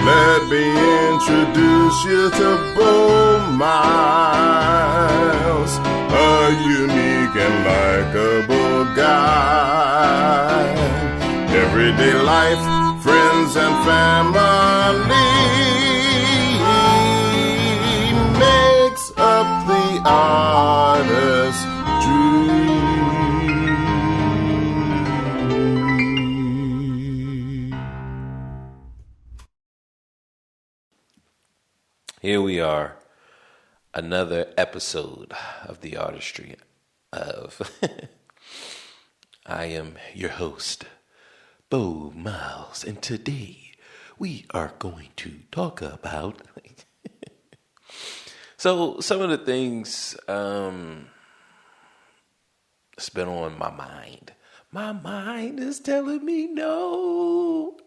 Let me introduce you to Bo Miles, a unique and likable guy. Everyday life, friends and family makes up the artist's dream. Here we are, another episode of the artistry of I am your host, Bo Miles, and today we are going to talk about so some of the things that's been on my mind. My mind is telling me no,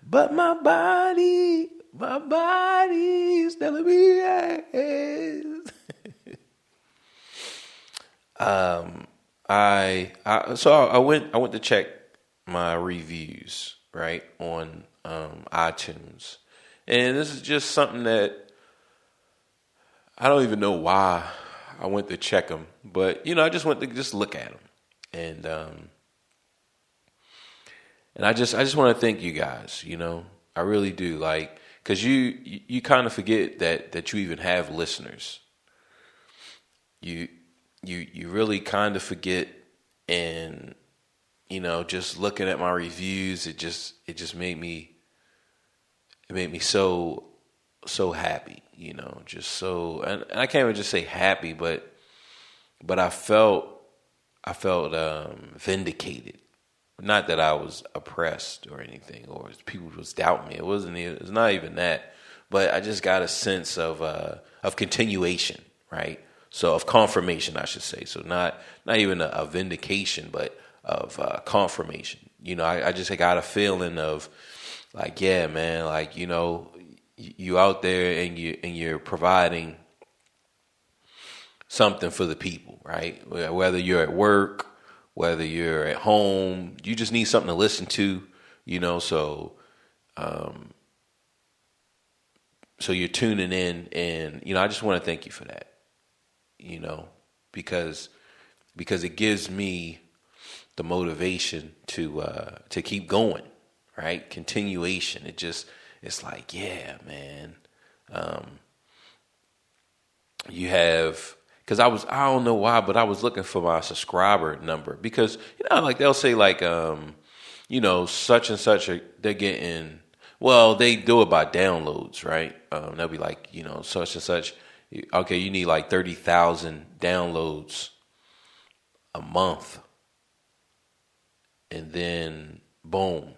but my body is telling me yes. I went to check my reviews, right, on iTunes. And this is just something that I don't even know why I went to check them, but I just went to just look at them. And I just want to thank you guys, I really do, because you kind of forget that you even have listeners. You really kind of forget, and just looking at my reviews, it just made me so happy, just so, and I can't even just say happy, but I felt vindicated. Not that I was oppressed or anything, or people was doubting me. It was not even that, but I just got a sense of continuation, right? So of confirmation, I should say. So not even a vindication, but of confirmation. I just got a feeling of yeah, man, you out there and you're providing something for the people, right? Whether you're at work, whether you're at home, you just need something to listen to, so you're tuning in, and I just want to thank you for that, because it gives me the motivation to keep going, right? Continuation. It's like, yeah, man. You have. Because I don't know why, but I was looking for my subscriber number, because, they'll say such and such, they're getting, well, they do it by downloads, right? They'll be such and such. Okay, you need 30,000 downloads a month. And then boom,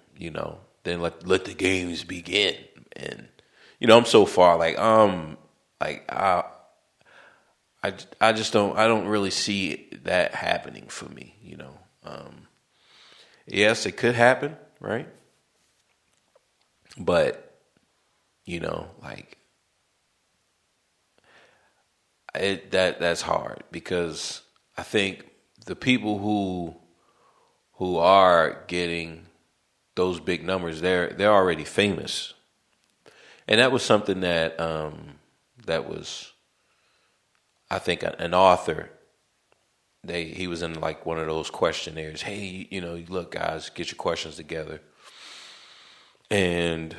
then let the games begin. And, I'm so far, I just don't really see that happening for me, Yes, it could happen, right? But, that's hard, because I think the people who are getting those big numbers, they're already famous. And that was something that was, I think, an author, he was in one of those questionnaires. Hey, look, guys, get your questions together. And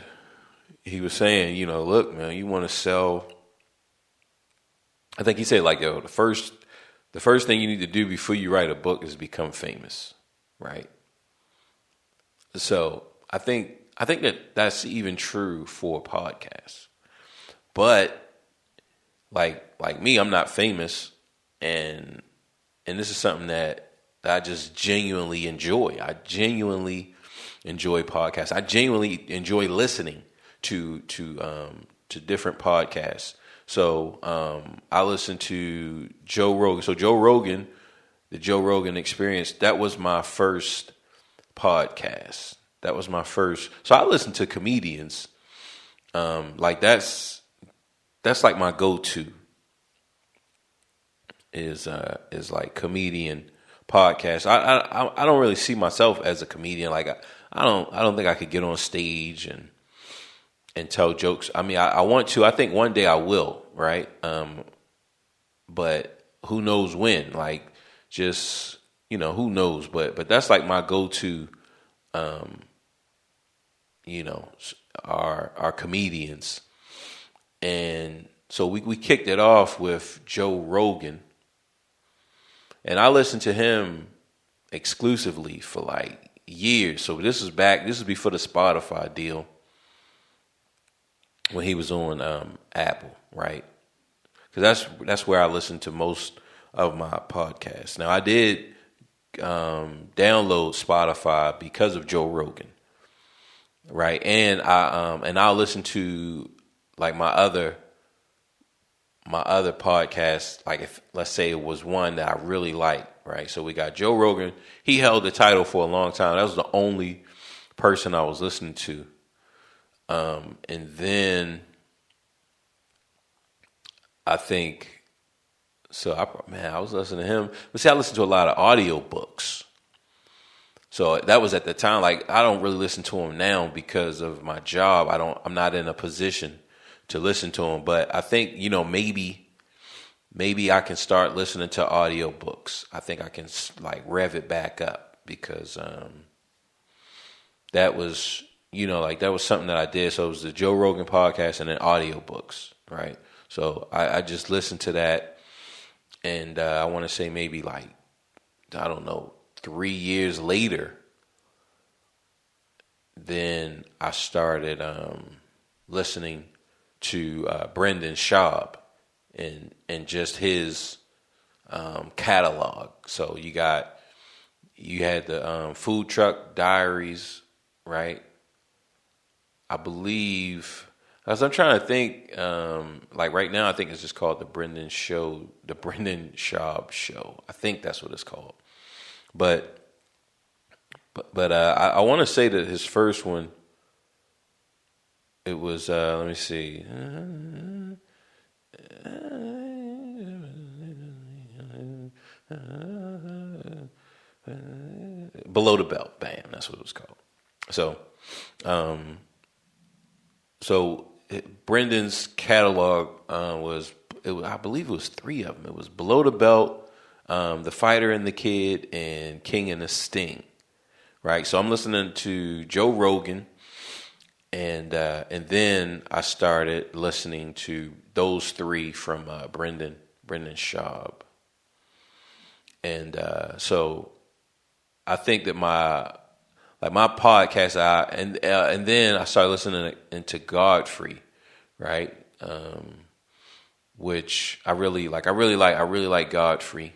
he was saying, look, man, you want to sell. I think he said the first thing you need to do before you write a book is become famous, right? So I think that's even true for podcasts. But like me, I'm not famous, and this is something that I just genuinely enjoy. I genuinely enjoy podcasts. I genuinely enjoy listening to different podcasts. So I listen to Joe Rogan. So Joe Rogan, the Joe Rogan Experience, that was my first podcast. That was my first. So I listen to comedians. That's my go-to. Is comedian podcast. I don't really see myself as a comedian. I don't think I could get on stage and tell jokes. I mean, I want to. I think one day I will, right? But who knows when? Like, just, who knows? But that's like my go-to. Our comedians, and so we kicked it off with Joe Rogan, and I listened to him exclusively for like years. So this is before the Spotify deal, when he was on Apple, right? Because that's where I listen to most of my podcasts. Now I did download Spotify because of Joe Rogan, right? And I'll listen to like my other podcasts. Like, if let's say it was one that I really like, right? So we got Joe Rogan. He held the title for a long time. That was the only person I was listening to. And then I think, I was listening to him. But see, I listened to a lot of audiobooks. So that was at the time. Like, I don't really listen to him now because of my job. I'm not in a position to listen to him. But I think, maybe I can start listening to audiobooks. I think I can like rev it back up, because that was, that was something that I did. So it was the Joe Rogan podcast and then audiobooks, right? So I just listened to that, and I want to say maybe like, I don't know, 3 years later, then I started listening to Brendan Schaub and just his catalog. So you had the Food Truck Diaries, right? I believe, as I'm trying to think, like right now, I think it's just called the Brendan Schaub Show. I think that's what it's called. But I want to say that his first one, it was, let me see. Below the Belt. Bam, that's what it was called. So Brendan's catalog I believe it was 3 of them. It was Below the Belt, The Fighter and the Kid, and King and the Sting. Right. So I'm listening to Joe Rogan, and then I started listening to those 3 from Brendan Schaub. And so I think that my podcast, and then I started listening into Godfrey, right? Which I really like. I really like Godfrey.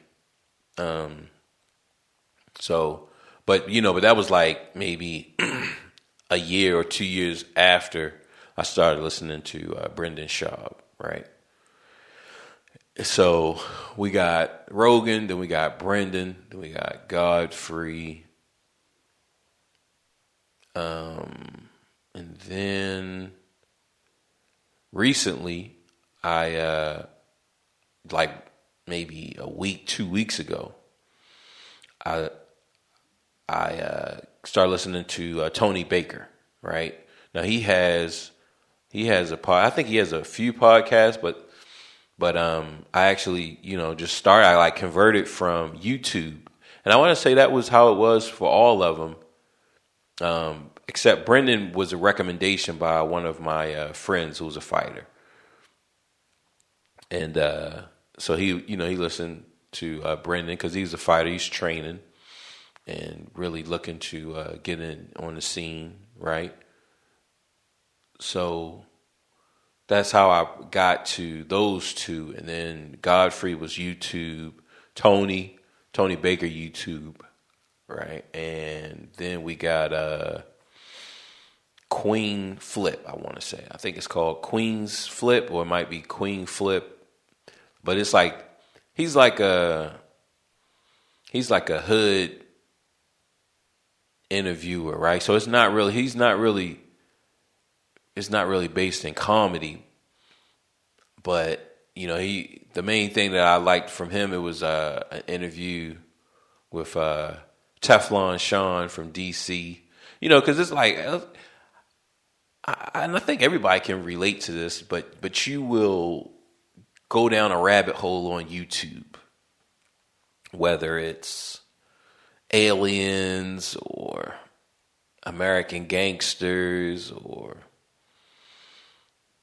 So, but that was like maybe a year or 2 years after I started listening to Brendan Schaub, right? So we got Rogan, then we got Brendan, then we got Godfrey. And then recently, I like maybe a week, 2 weeks ago, I started listening to Tony Baker. Right now, he has a pod. I think he has a few podcasts, but I actually just started. I like converted from YouTube, and I want to say that was how it was for all of them. Except Brendan was a recommendation by one of my friends who was a fighter. And so he listened to Brendan because he's a fighter. He's training and really looking to get in on the scene, right? So that's how I got to those 2. And then Godfrey was YouTube, Tony Baker YouTube, right? And then we got Queen Flip, I want to say. I think it's called Queen's Flip, or it might be Queen Flip. But it's like he's like a hood interviewer, right? So it's not really based in comedy. But the main thing that I liked from him, it was an interview with Teflon Sean from DC. Because it's like, and I think everybody can relate to this, but you will go down a rabbit hole on YouTube, whether it's aliens or American gangsters or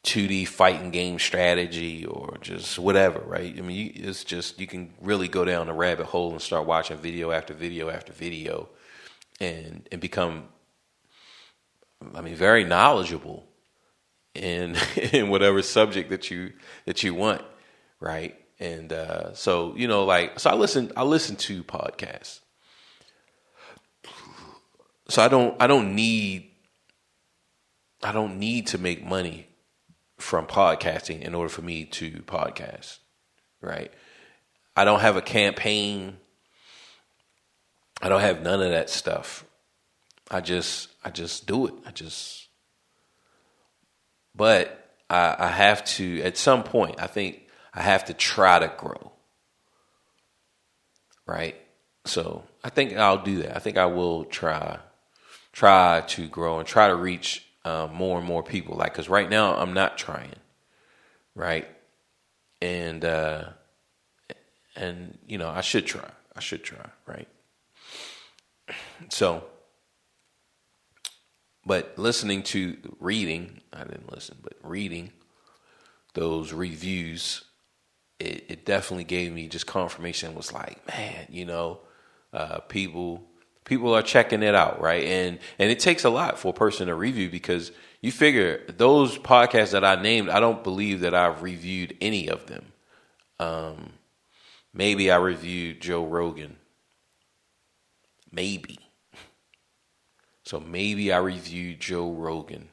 2D fighting game strategy or just whatever, right? I mean, it's just, you can really go down a rabbit hole and start watching video after video after video and become, I mean, very knowledgeable in in whatever subject that you want, right? And so, you know, like, so I listen to podcasts. So I don't need to make money from podcasting in order for me to podcast, right? I don't have a campaign. I don't have none of that stuff. I just do it. But I have to, at some point, I think I have to try to grow, right? So I think I'll do that. I think I will try to grow and try to reach more and more people. Like, because right now I'm not trying, right? And you know, I should try, right? So, but reading those reviews, it definitely gave me just confirmation. It was like, man, you know, people are checking it out, right? And it takes a lot for a person to review, because you figure those podcasts that I named, I don't believe that I've reviewed any of them. Maybe I reviewed Joe Rogan. Maybe. So maybe I reviewed Joe Rogan.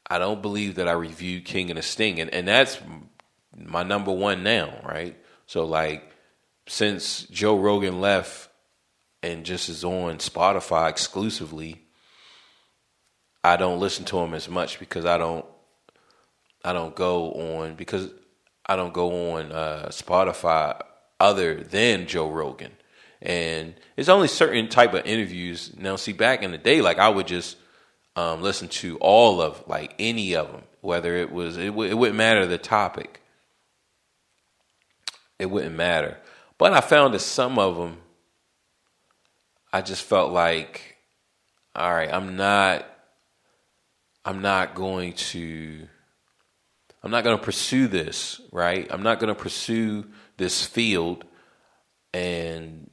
I don't believe that I reviewed King and the Sting. And that's my number one now, right? So like, since Joe Rogan left and just is on Spotify exclusively, I don't listen to him as much because I don't go on Spotify other than Joe Rogan. And it's only certain type of interviews. Now, see, back in the day, like, I would just listen to all of, like, any of them, whether it wouldn't matter the topic. It wouldn't matter. But I found that some of them, I just felt like, all right, I'm not going to pursue this, right? I'm not going to pursue this field. And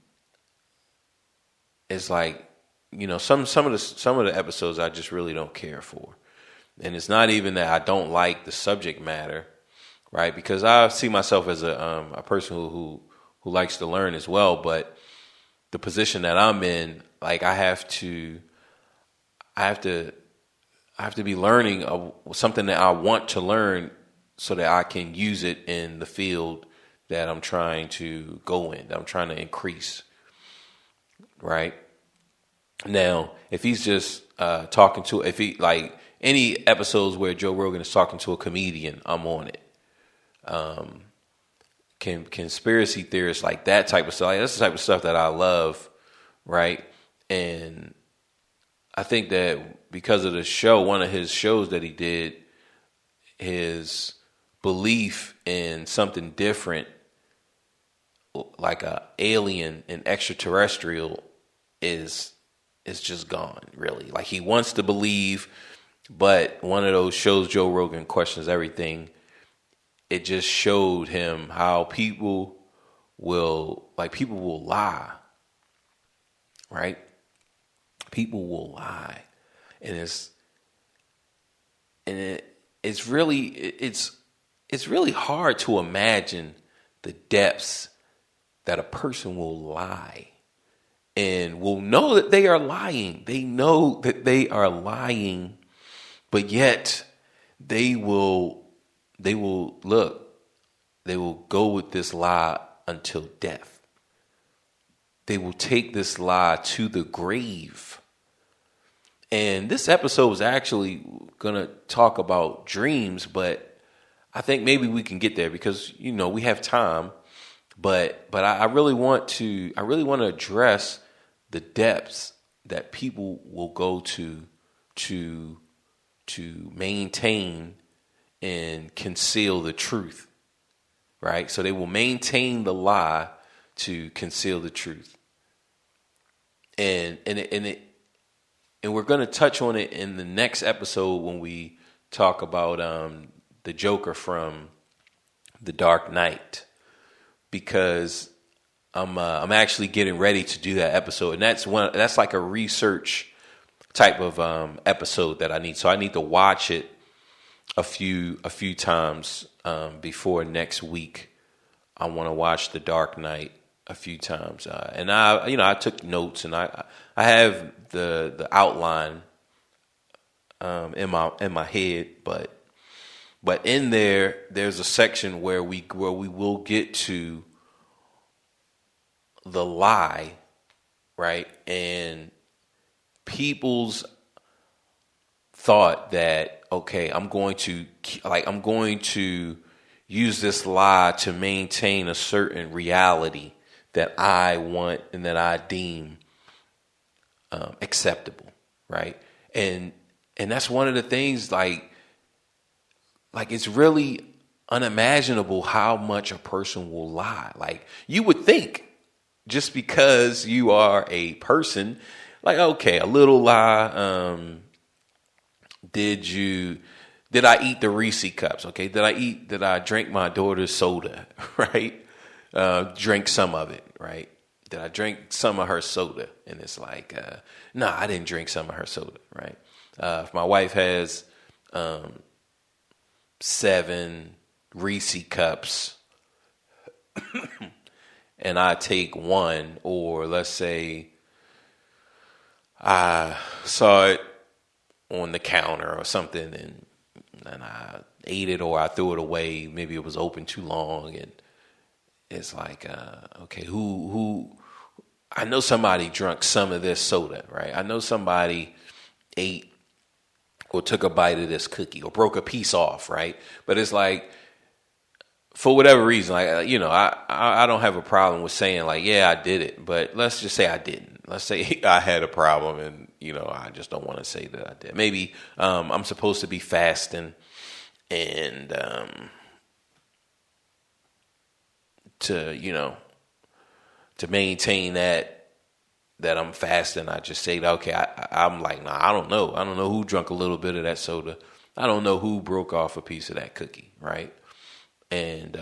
it's like, you know, some of the episodes I just really don't care for. And it's not even that I don't like the subject matter, right? Because I see myself as a person who likes to learn as well, but the position that I'm in, like, I have to be learning something that I want to learn so that I can use it in the field that I'm trying to go in, that I'm trying to increase, right? Now, if he's just like any episodes where Joe Rogan is talking to a comedian, I'm on it. Conspiracy theorists, like that type of stuff, like, that's the type of stuff that I love, right? And I think that because of the show, one of his shows that he did, his belief in something different, like a alien and extraterrestrial, is just gone, really. Like, he wants to believe, but one of those shows, Joe Rogan Questions Everything, it just showed him how people will lie, right? People will lie. And it's really hard to imagine the depths that a person will lie and will know that they are lying. They know that they are lying, but yet they will go with this lie until death. They will take this lie to the grave. And this episode was actually going to talk about dreams, but I think maybe we can get there because, you know, we have time. But I really want to address the depths that people will go to maintain and conceal the truth, right? So they will maintain the lie to conceal the truth. And we're going to touch on it in the next episode when we talk about the Joker from The Dark Knight, because I'm actually getting ready to do that episode, and that's like a research type of episode that I need. So I need to watch it a few times before next week. I want to watch The Dark Knight a few times, and I took notes, and I have the outline in my head, but in there's a section where we will get to the lie, right? And people's thought that, okay, I'm going to use this lie to maintain a certain reality that I want and that I deem acceptable, right? And that's one of the things, like it's really unimaginable how much a person will lie. Like, you would think, just because you are a person, like, okay, a little lie. Did I eat the Reese cups? Okay. Did I drink my daughter's soda? Right. Drink some of it. Right. Did I drink some of her soda? And it's like, no, I didn't drink some of her soda. Right. If my wife has 7 Reese cups and I take one, or let's say I saw it on the counter or something, and I ate it, or I threw it away. Maybe it was open too long, and it's like, okay, who? I know somebody drank some of this soda, right? I know somebody ate or took a bite of this cookie or broke a piece off, right? But it's like, for whatever reason, like, I don't have a problem with saying, like, yeah, I did it, but let's just say I didn't. Let's say I had a problem, and I just don't want to say that I did. Maybe I'm supposed to be fasting, and to maintain that I'm fasting, I just say, okay, I'm like, nah, I don't know who drank a little bit of that soda. I don't know who broke off a piece of that cookie, right? And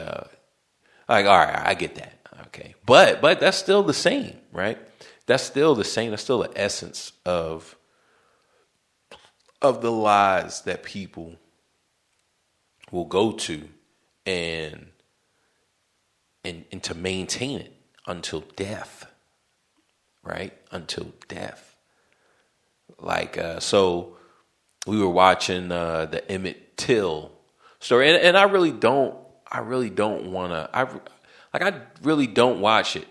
like, all right, I get that, okay, but that's still the same, right? That's still the same. That's still the essence of the lies that people will go to, and to maintain it until death, right? Until death. Like, so we were watching the Emmett Till story, and I really don't want to. I really don't watch it,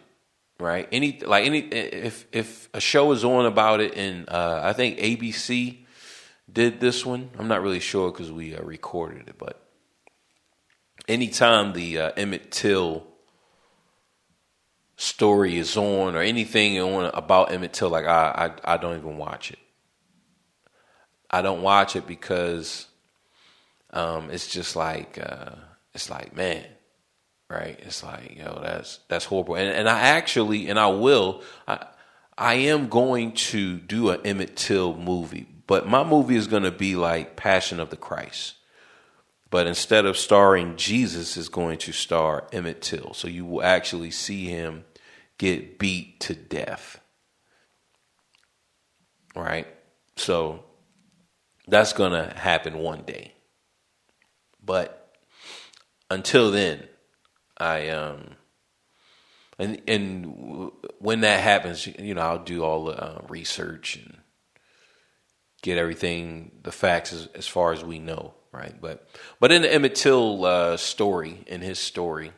right? If a show is on about it, and I think ABC did this one. I'm not really sure because we recorded it, but anytime the Emmett Till story is on, or anything on about Emmett Till, like, I don't even watch it. I don't watch it because it's just like man, right? It's like, that's horrible. And I am going to do an Emmett Till movie, but my movie is going to be like Passion of the Christ. But instead of starring Jesus, is going to star Emmett Till. So you will actually see him get beat to death. Right? So that's going to happen one day. But until then, and when that happens, I'll do all the research and get everything, the facts as far as we know, right? But in the Emmett Till story, in his story,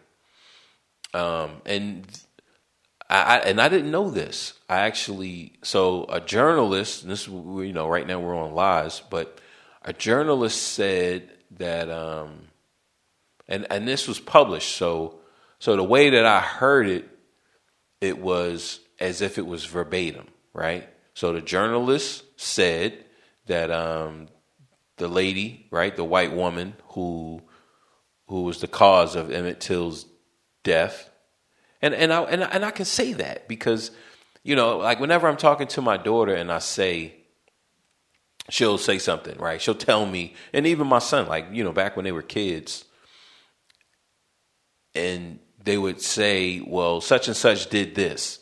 and I didn't know this. So a journalist, and this, right now we're on lies, but a journalist said that, and this was published. So the way that I heard it, it was as if it was verbatim, right? So the journalist said that the lady, right, the white woman who was the cause of Emmett Till's death, and I can say that because, like whenever I'm talking to my daughter and she'll say something, right? She'll tell me, and even my son, like, back when they were kids, and they would say, well, such and such did this,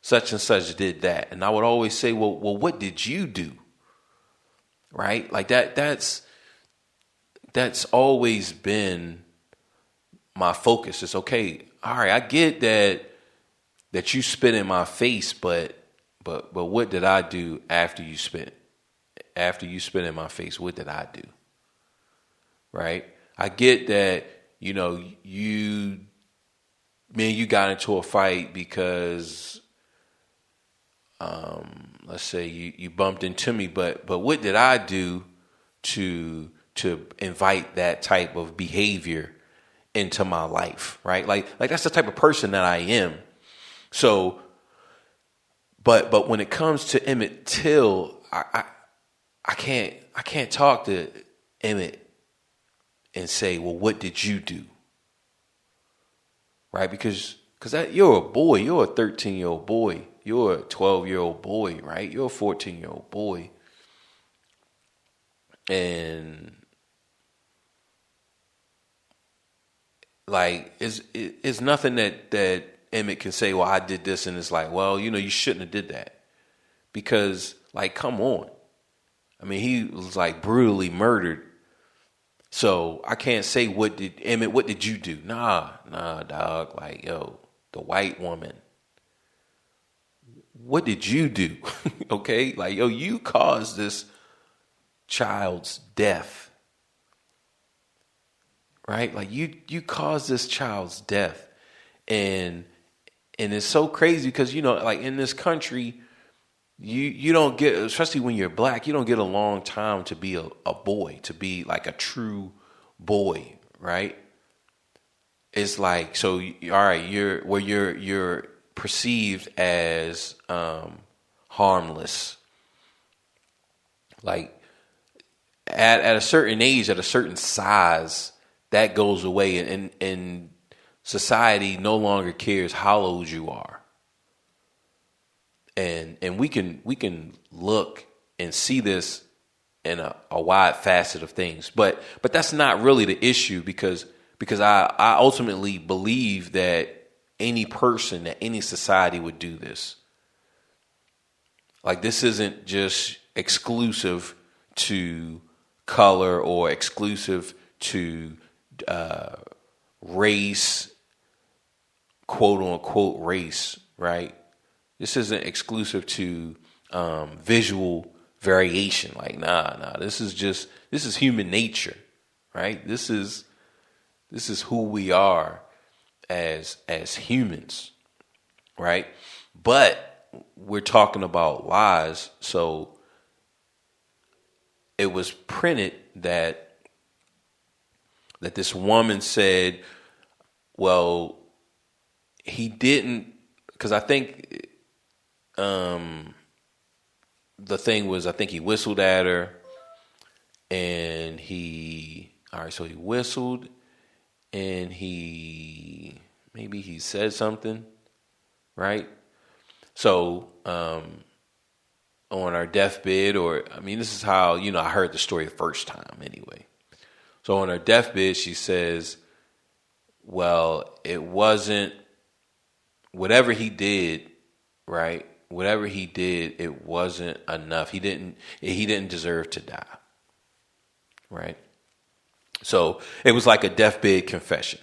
such and such did that. And I would always say, well, what did you do? Right? Like that's always been my focus. It's okay. All right. I get that you spit in my face, but what did I do after you spit? After you spit in my face, what did I do? Right? I get that, you got into a fight because, let's say you bumped into me, but what did I do to invite that type of behavior into my life, right? Like that's the type of person that I am. So, but when it comes to Emmett Till, I can't talk to Emmett and say, well, what did you do? Right? Because you're a boy, you're a 13-year-old boy, you're a 12-year-old boy, right? You're a 14-year-old boy. And like, it's nothing that Emmett can say, well, I did this, and it's like, well, you shouldn't have did that. Because, like, come on. I mean, he was like brutally murdered. So I can't say, Emmett, what did you do? Nah, dog. Like, yo, the white woman. What did you do? Okay? Like, yo, you caused this child's death. Right? Like, you caused this child's death. And it's so crazy because, like in this country, you don't get, especially when you're black, you don't get a long time to be a boy, to be like a true boy, right? It's like, so, all right, you're perceived as harmless. Like at a certain age, at a certain size, that goes away, and society no longer cares how old you are. And we can look and see this in a wide facet of things, but that's not really the issue because I ultimately believe that any person, that any society would do this. Like, this isn't just exclusive to color or exclusive to race, quote unquote race, right? This isn't exclusive to visual variation. Like, nah. This is human nature, right? This is who we are as humans, right? But we're talking about lies, so it was printed that this woman said, well, he didn't, because I think the thing was, I think he whistled at her, and he whistled, and maybe he said something, right? So on our deathbed, this is how, I heard the story the first time anyway. So on her deathbed, she says, well, it wasn't, whatever he did, right? Whatever he did, it wasn't enough. He didn't deserve to die. Right? So it was like a deathbed confession.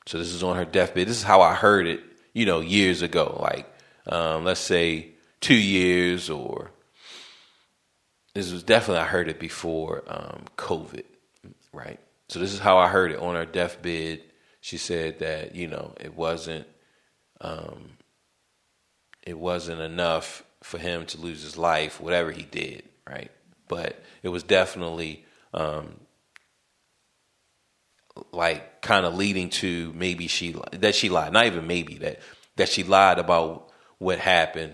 So this is on her deathbed. This is how I heard it, years ago. Like, let's say 2 years, or this was definitely, I heard it before COVID. Right? So this is how I heard it on her deathbed. She said that, it wasn't enough for him to lose his life, whatever he did, right? But it was definitely like kind of leading to maybe she lied, not even maybe, that she lied about what happened,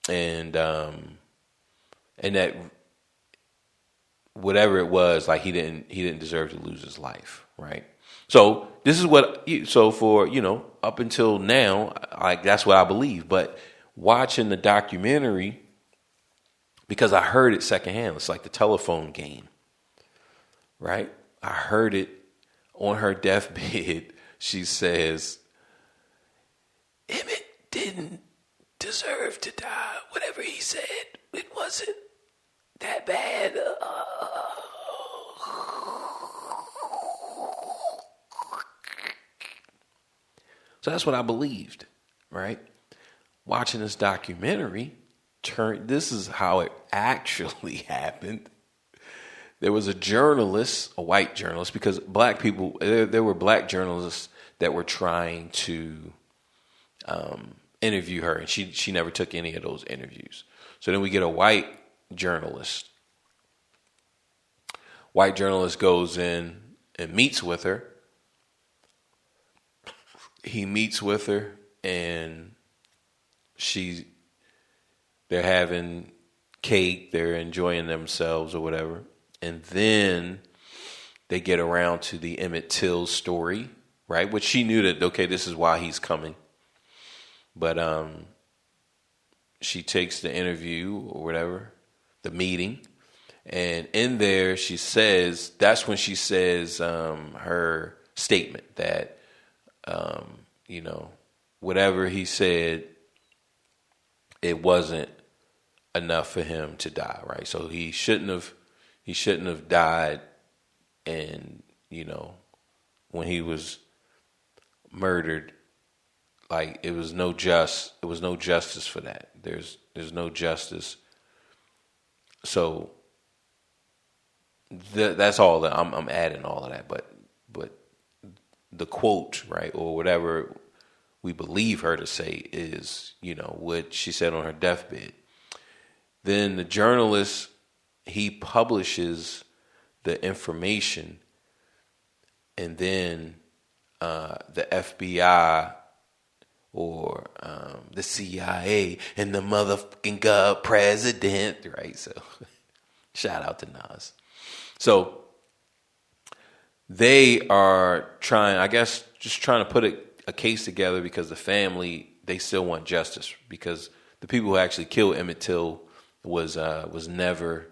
and that whatever it was, like he didn't deserve to lose his life, right? So this is up until now, like that's what I believe. But watching the documentary, because I heard it secondhand, it's like the telephone game, right? I heard it on her deathbed. She says, Emmett didn't deserve to die. Whatever he said, it wasn't that bad. So that's what I believed, right? Watching this documentary, this is how it actually happened. There was a journalist, a white journalist, because black people, there were black journalists that were trying to interview her, and she never took any of those interviews. So then we get a white journalist. White journalist goes in and meets with her. He meets with her, and they're having cake, they're enjoying themselves or whatever. And then they get around to the Emmett Till story, right? Which she knew that, okay, this is why he's coming. But she takes the interview or whatever, the meeting. And in there, that's when she says her statement that, whatever he said, it wasn't enough for him to die, right? So he shouldn't have died, and when he was murdered, like it was no justice for that. There's no justice. So that's all that I'm adding all of that, but the quote, right, or whatever we believe her to say is, what she said on her deathbed. Then the journalist, he publishes the information, and then the FBI or the CIA and the motherfucking God president, right? So shout out to Nas. So they are trying to put a case together, because the family, they still want justice, because the people who actually killed Emmett Till was never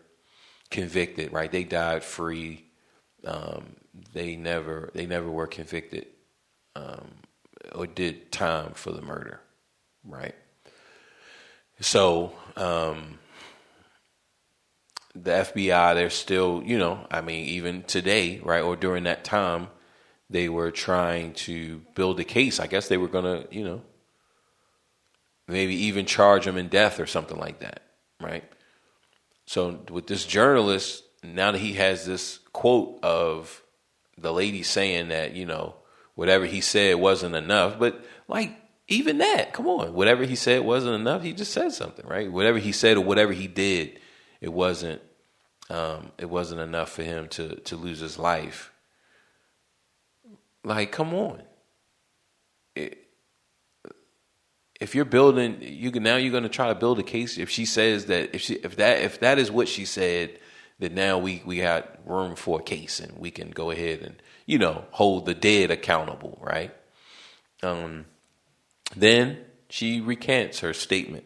convicted, right? They died free. They never were convicted or did time for the murder, right? So the FBI, they're still, even today, right, or during that time, they were trying to build a case. I guess they were going to, maybe even charge him in death or something like that, right? So with this journalist, now that he has this quote of the lady saying that, whatever he said wasn't enough, but like, even that, come on, whatever he said wasn't enough, he just said something, right? Whatever he said or whatever he did, it wasn't enough for him to lose his life. Like, come on. If you're building, you're going to try to build a case. If she says that, if that is what she said, then now we got room for a case, and we can go ahead and hold the dead accountable, right? Then she recants her statement.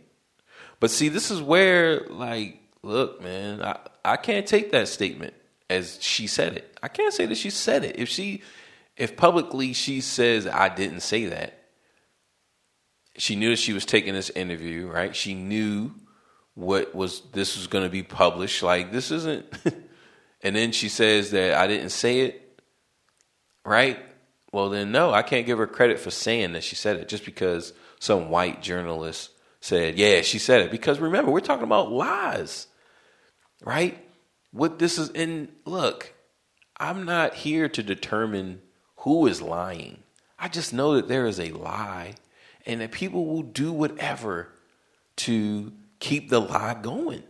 But see, this is where, like, look, man, I can't take that statement as she said it. I can't say that she said it. If publicly she says, I didn't say that, she knew that she was taking this interview, right? She knew this was going to be published. Like, this isn't, and then she says that I didn't say it, right? Well, then no, I can't give her credit for saying that she said it just because some white journalist said, yeah, she said it. Because remember, we're talking about lies, right? What this is, and look, I'm not here to determine who is lying. I just know that there is a lie, and that people will do whatever to keep the lie going.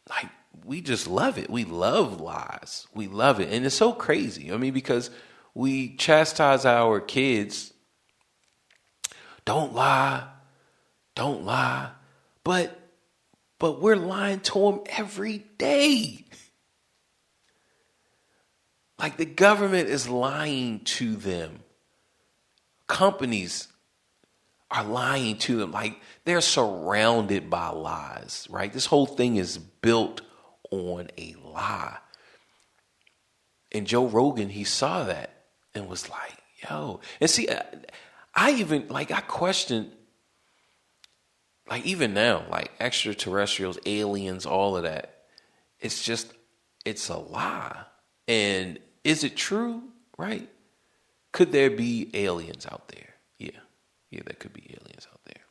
Like, we just love it. We love lies. We love it. And it's so crazy. I mean, because we chastise our kids. Don't lie. Don't lie. But But we're lying to them every day. Like the government is lying to them. Companies are lying to them. Like they're surrounded by lies, right? This whole thing is built on a lie. And Joe Rogan, he saw that and was like, yo. And see, I question, like even now, like extraterrestrials, aliens, all of that. It's a lie. And is it true, right? Could there be aliens out there? Yeah, there could be aliens out there.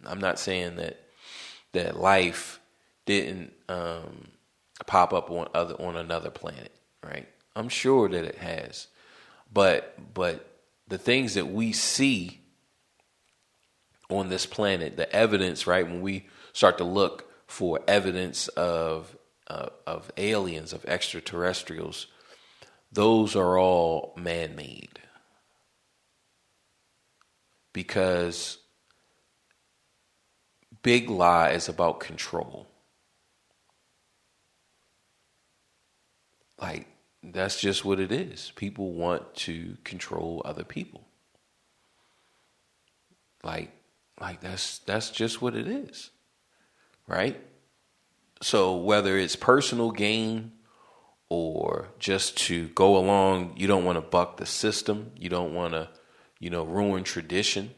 I'm not saying that life didn't pop up on another planet, right? I'm sure that it has, but the things that we see on this planet, the evidence, right? When we start to look for evidence of aliens, of extraterrestrials, those are all man-made. Because Big Lie is about control. Like, that's just what it is. People want to control other people. Like that's just what it is. Right? So whether it's personal gain or just to go along, you don't want to buck the system. You don't want to, ruin tradition.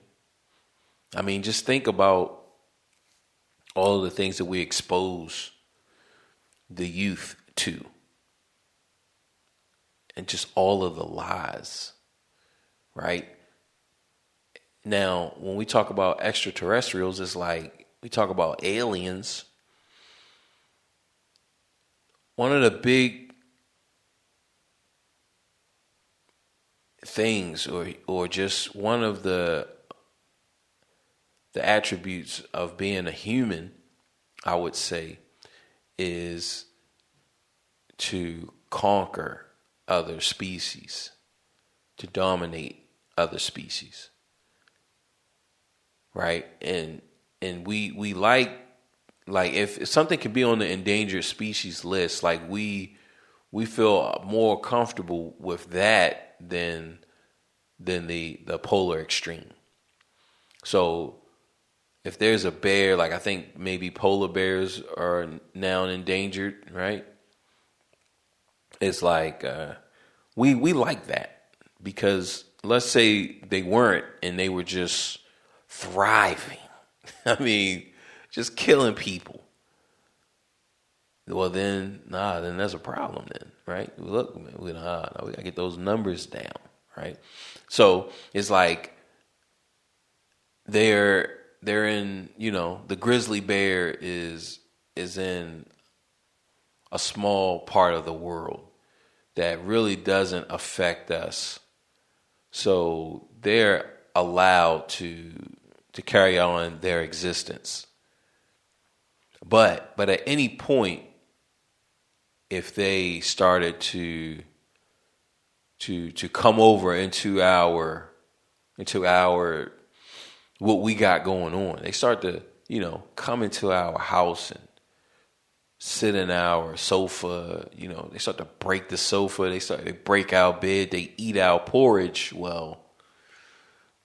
I mean, just think about all of the things that we expose the youth to. And just all of the lies, right? Now, when we talk about extraterrestrials, it's like we talk about aliens. One of the big things or just one of the attributes of being a human, I would say, is to conquer other species, to dominate other species, right? And we like if something can be on the endangered species list, like we feel more comfortable with that than the polar extreme. So if there's a bear, like I think maybe polar bears are now endangered, right? It's like we like that because let's say they weren't and they were just thriving. I mean, just killing people. Well, then there's a problem then, right? Look, man, we gotta get those numbers down, right? So it's like they're in, the grizzly bear is in a small part of the world that really doesn't affect us. So they're allowed to carry on their existence. But at any point, if they started to come over into our what we got going on, they start to, come into our house and sit in our sofa, they start to break the sofa, they break our bed, they eat our porridge. Well,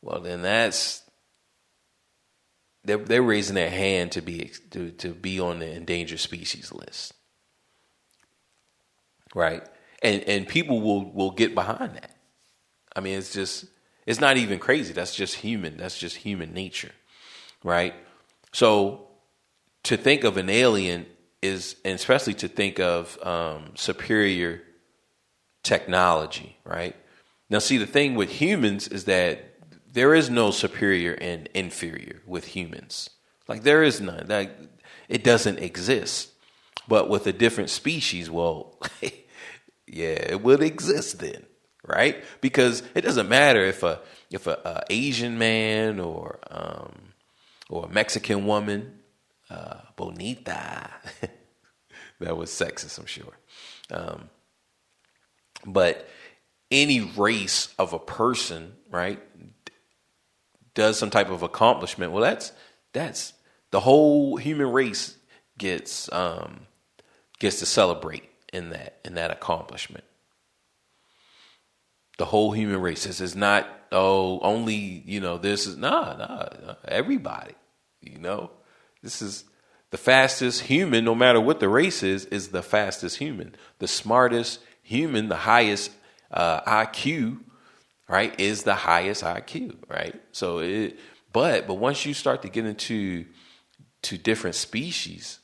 then they're raising their hand to be on the endangered species list, right? And people will get behind that. I mean, it's not even crazy. That's just human. That's just human nature, right? So to think of an alien and especially to think of superior technology, right? Now, see, the thing with humans is that there is no superior and inferior with humans. Like, there is none. Like, it doesn't exist. But with a different species, well, yeah, it would exist then, right? Because it doesn't matter if a Asian man or a Mexican woman, bonita. That was sexist, I'm sure. But any race of a person, right, does some type of accomplishment. Well, that's the whole human race gets to celebrate in that accomplishment. The whole human race. This is not only this is nah everybody. This is the fastest human. No matter what the race is the fastest human. The smartest human, the highest IQ, right, is the highest IQ, right? So but once you start to get into different species,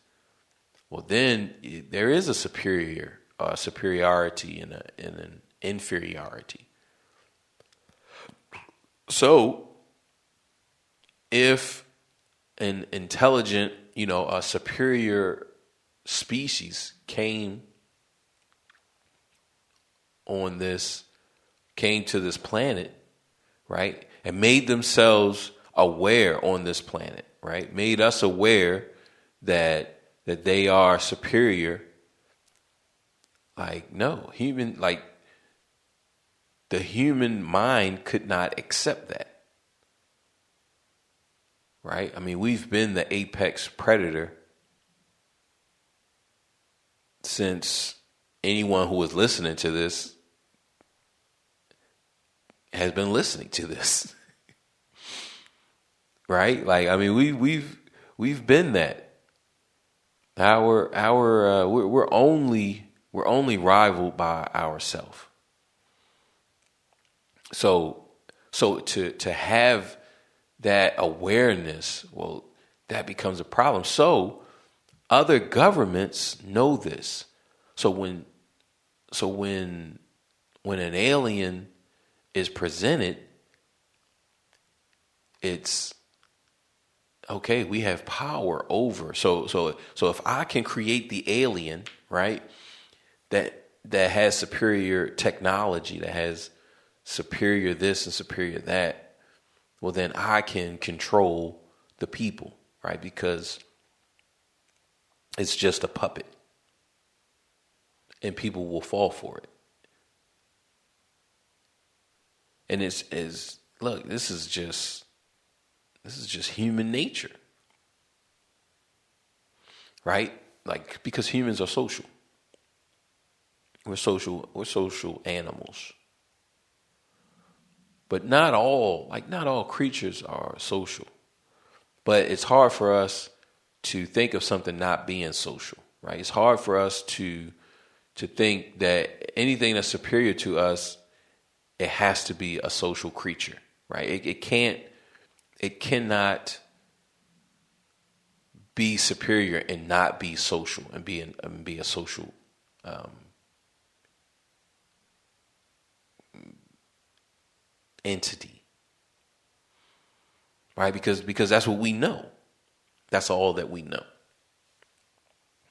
well, then there is a superiority and an inferiority. So if an intelligent, a superior species came to this planet, right, and made themselves aware on this planet, right, made us aware that they are superior. Like, no, the human mind could not accept that, right? I mean, we've been the apex predator since anyone who was listening to this has been listening to this, right? Like, I mean, we've been that. We're only rivaled by ourselves. So to have that awareness, well, that becomes a problem. So other governments know this. So when an alien is presented, it's okay, we have power over. So if I can create the alien, right, that has superior technology, that has superior this and superior that, well, then I can control the people, right? Because it's just a puppet, and people will fall for it. And look, this is just human nature, right? Like, because humans are social. We're social animals. But not all creatures are social. But it's hard for us to think of something not being social, right? It's hard for us to think that anything that's superior to us, it has to be a social creature, right? It cannot be superior and not be social and be a social entity, right? Because that's what we know. That's all that we know.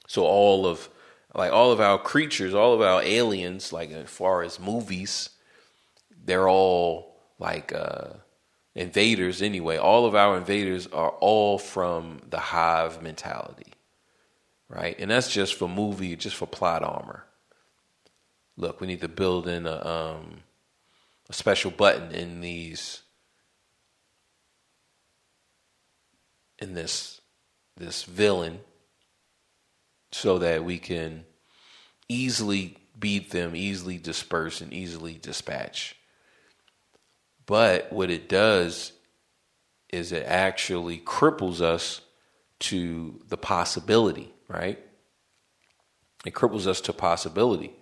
So all of our creatures, all of our aliens, like as far as movies, they're all like invaders anyway. All of our invaders are all from the hive mentality, right? And that's just for movie, just for plot armor. Look, we need to build in a special button in this villain, so that we can easily beat them, easily disperse, and easily dispatch. But what it does is it actually cripples us to the possibility, right? It cripples us to possibility.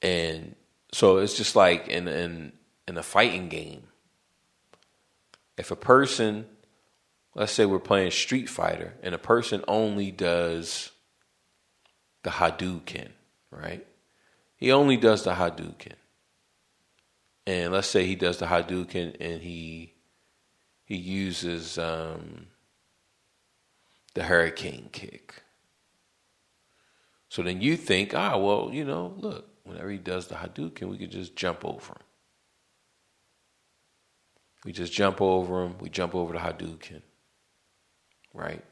And so it's just like in a fighting game. If a person, let's say we're playing Street Fighter, and a person only does the Hadouken, right? He only does the Hadouken. And let's say he does the Hadouken and he uses the Hurricane Kick. So then you think, well, look, whenever he does the Hadouken, we could just jump over him. We just jump over him. We jump over the Hadouken, right?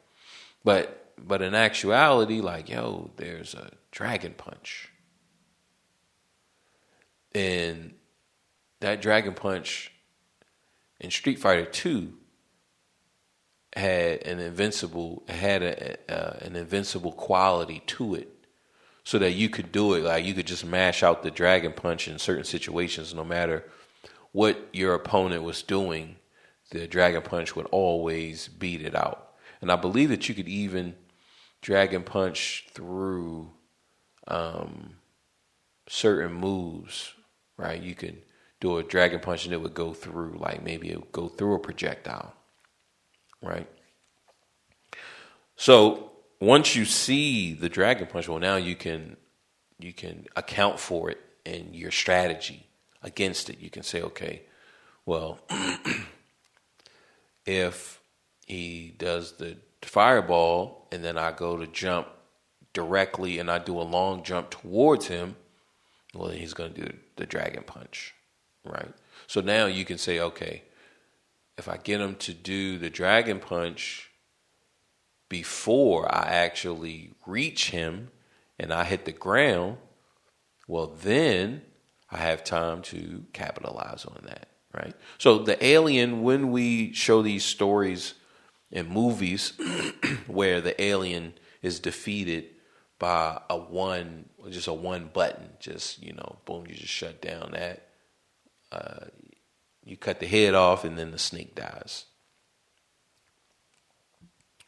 But in actuality, like, there's a Dragon Punch. And that Dragon Punch in Street Fighter 2 had an invincible quality to it, so that you could do it. Like you could just mash out the dragon punch in certain situations, no matter what your opponent was doing. The dragon punch would always beat it out. And I believe that you could even dragon punch through certain moves, right? You could do a dragon punch and it would go through, like maybe it would go through a projectile, right? So once you see the dragon punch, well, now you can account for it in your strategy against it. You can say, okay, well, if he does the fireball and then I go to jump directly and I do a long jump towards him, well, then he's going to do the dragon punch, right? So now you can say, okay, if I get him to do the dragon punch before I actually reach him and I hit the ground, well, then I have time to capitalize on that, right? So the alien, when we show these stories in movies where the alien is defeated by just a one button, just, boom, you just shut down that. You cut the head off and then the snake dies,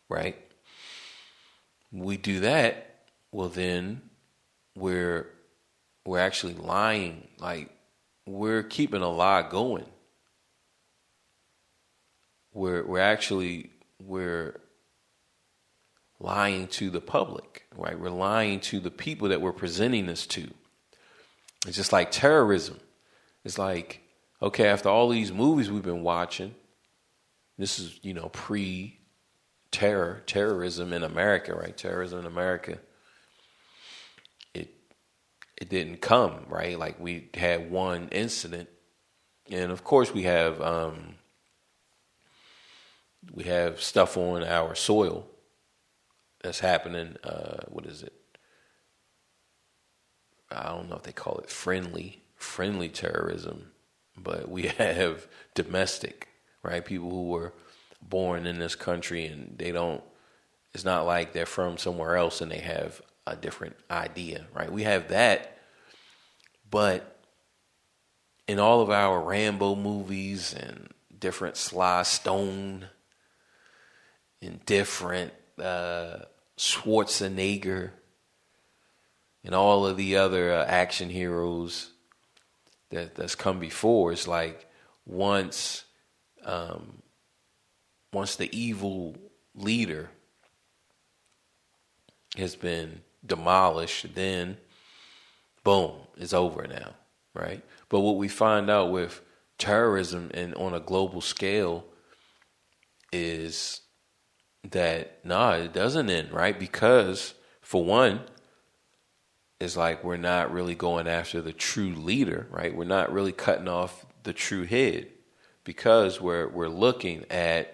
right? We do that, well, then we're actually lying. Like, we're keeping a lie going. We're lying to the public, right? We're lying to the people that we're presenting this to. It's just like terrorism. It's like, okay, after all these movies we've been watching, this is, terrorism in America, right? Terrorism in America, it didn't come, right? Like, we had one incident, and of course we have stuff on our soil that's happening. What is it? I don't know if they call it friendly terrorism, but we have domestic, right? People who were born in this country and it's not like they're from somewhere else and they have a different idea, right? We have that, but in all of our Rambo movies and different Sly Stone and different Schwarzenegger and all of the other action heroes that's come before, it's like once the evil leader has been demolished, then boom, it's over now, right? But what we find out with terrorism and on a global scale is that it doesn't end, right? Because for one, it's like we're not really going after the true leader, right? We're not really cutting off the true head, because we're looking at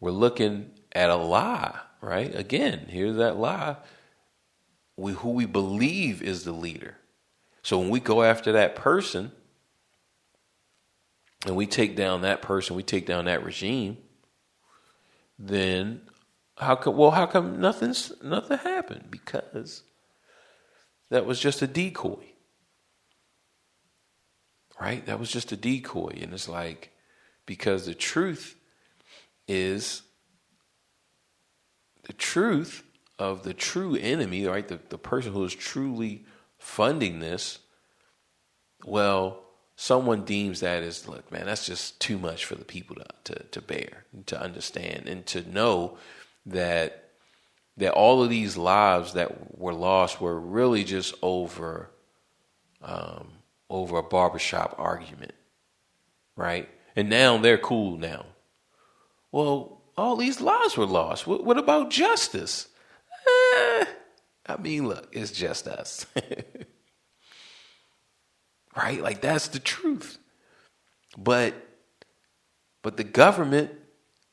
a lie, right? Again, here's that lie. Who we believe is the leader. So when we go after that person and we take down that person, we take down that regime, then how come nothing happened? Because that was just a decoy. Right? That was just a decoy. And it's like, because the truth of the true enemy, right? The person who is truly funding this, well, someone deems that as, look, man, that's just too much for the people to bear, to understand, and to know that all of these lives that were lost were really just over a barbershop argument, right? And now they're cool now. Well, all these lives were lost. What about justice? I mean, look, it's just us. Right? Like, that's the truth. But the government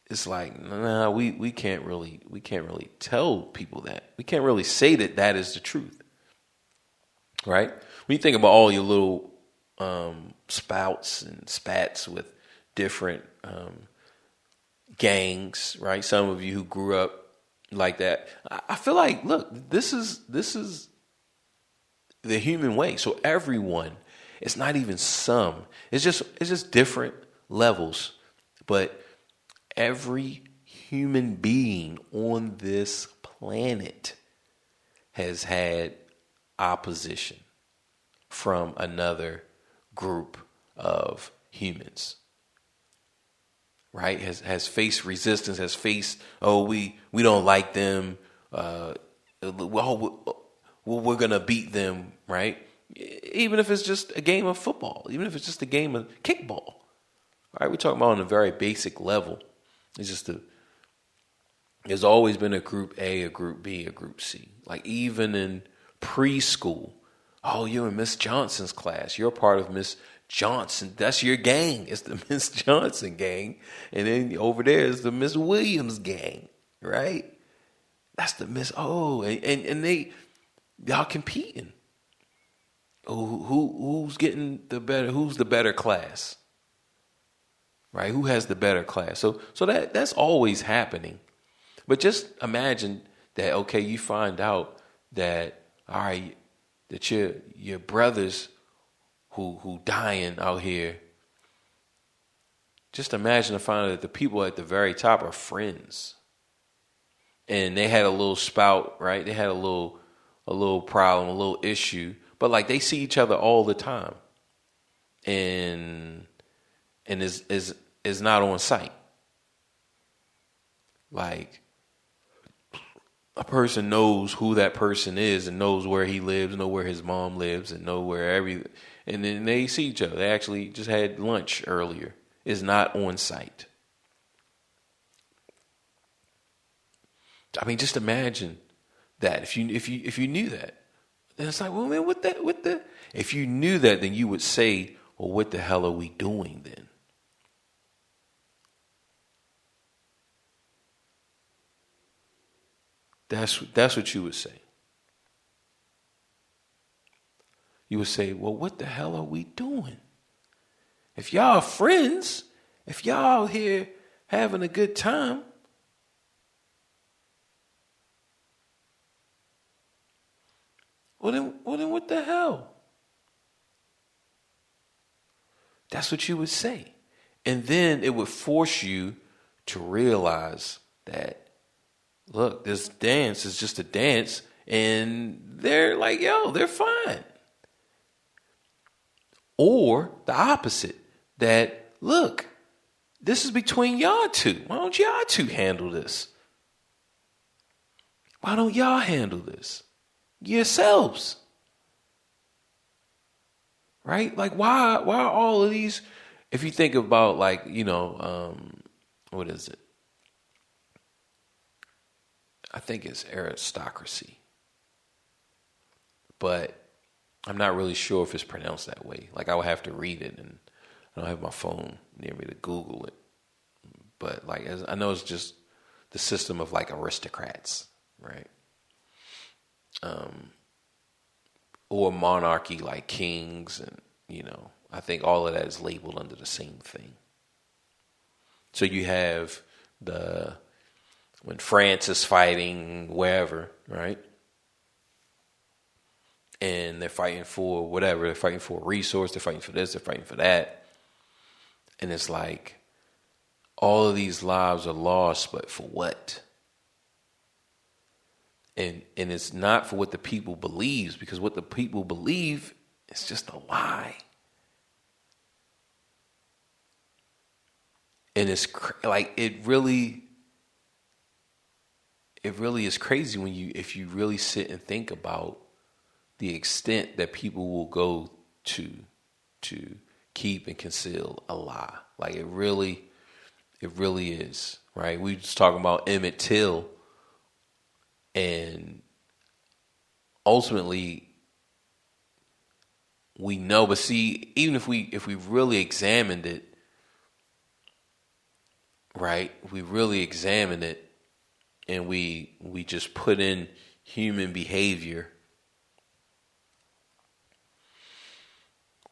is like, nah, we can't really tell people that. We can't really say that is the truth. Right? When you think about all your little spouts and spats with different gangs, right? Some of you who grew up like that. I feel like, look, this is the human way. So everyone, it's not even some. It's just different levels. But every human being on this planet has had opposition from another group of humans. Right? Has faced resistance, has faced, we don't like them, we're gonna beat them, right? Even if it's just a game of football, even if it's just a game of kickball. All right, we're talking about on a very basic level. It's just there's always been a group A, a group B, a group C. Like even in preschool, you're in Miss Johnson's class. You're a part of Miss Johnson. That's your gang. It's the Miss Johnson gang. And then over there is the Miss Williams gang, right? That's the Miss, and y'all competing. Who's getting who's the better class? Right? Who has the better class? So that's always happening. But just imagine that, okay, you find out that, all right, that your brothers who dying out here, just imagine to find out that the people at the very top are friends. And they had a little spout, right? They had a little problem, a little issue, but like they see each other all the time. And is not on site. Like a person knows who that person is and knows where he lives, know where his mom lives, and know where and then they see each other. They actually just had lunch earlier. Is not on site. I mean, just imagine that if you knew that, then it's like, well, man, if you knew that, then you would say, well, what the hell are we doing then? That's what you would say. You would say, well, what the hell are we doing? If y'all are friends, if y'all out here having a good time, well then what the hell? That's what you would say. And then it would force you to realize that, look, this dance is just a dance, and they're like, they're fine. Or the opposite, that, look, this is between y'all two. Why don't y'all two handle this? Why don't y'all handle this yourselves? Right? Like, why are all of these, if you think about like, what is it? I think it's aristocracy. But I'm not really sure if it's pronounced that way. Like I would have to read it, and I don't have my phone near me to Google it. But like, I know it's just the system of like aristocrats, right? Or monarchy, like kings, and I think all of that is labeled under the same thing. So you have when France is fighting wherever, right? And they're fighting for whatever. They're fighting for a resource. They're fighting for this. They're fighting for that. And it's like all of these lives are lost, but for what? And it's not for what the people believes, because what the people believe is just a lie. And it's like it really is crazy if you really sit and think about the extent that people will go to keep and conceal a lie. Like it really is, right? We just talking about Emmett Till, and ultimately we know, but see, even if we really examined it, right? We really examined it, and we just put in human behavior,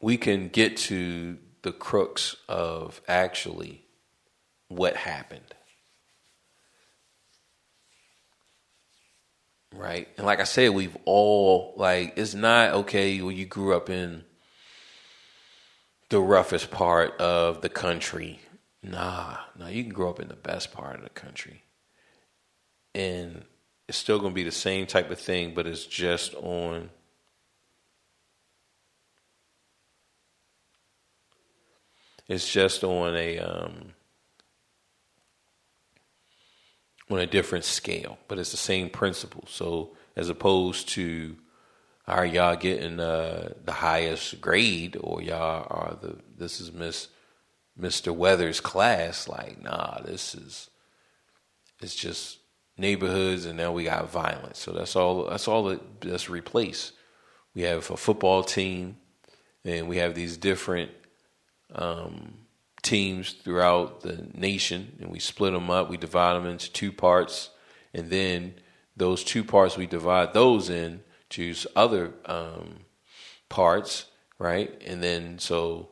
we can get to the crux of actually what happened, right? And like I said, we've all, like, it's not okay when you grew up in the roughest part of the country. Nah, you can grow up in the best part of the country. And it's still going to be the same type of thing, but it's just on a different scale, but it's the same principle. So as opposed to, are y'all getting the highest grade, or y'all are this is Mr. Weather's class? Like, nah, it's just neighborhoods, and now we got violence. So that's all that's replaced. We have a football team, and we have these different teams throughout the nation, and we split them up. We divide them into two parts, and then those two parts, we divide those in to other parts, right? And then so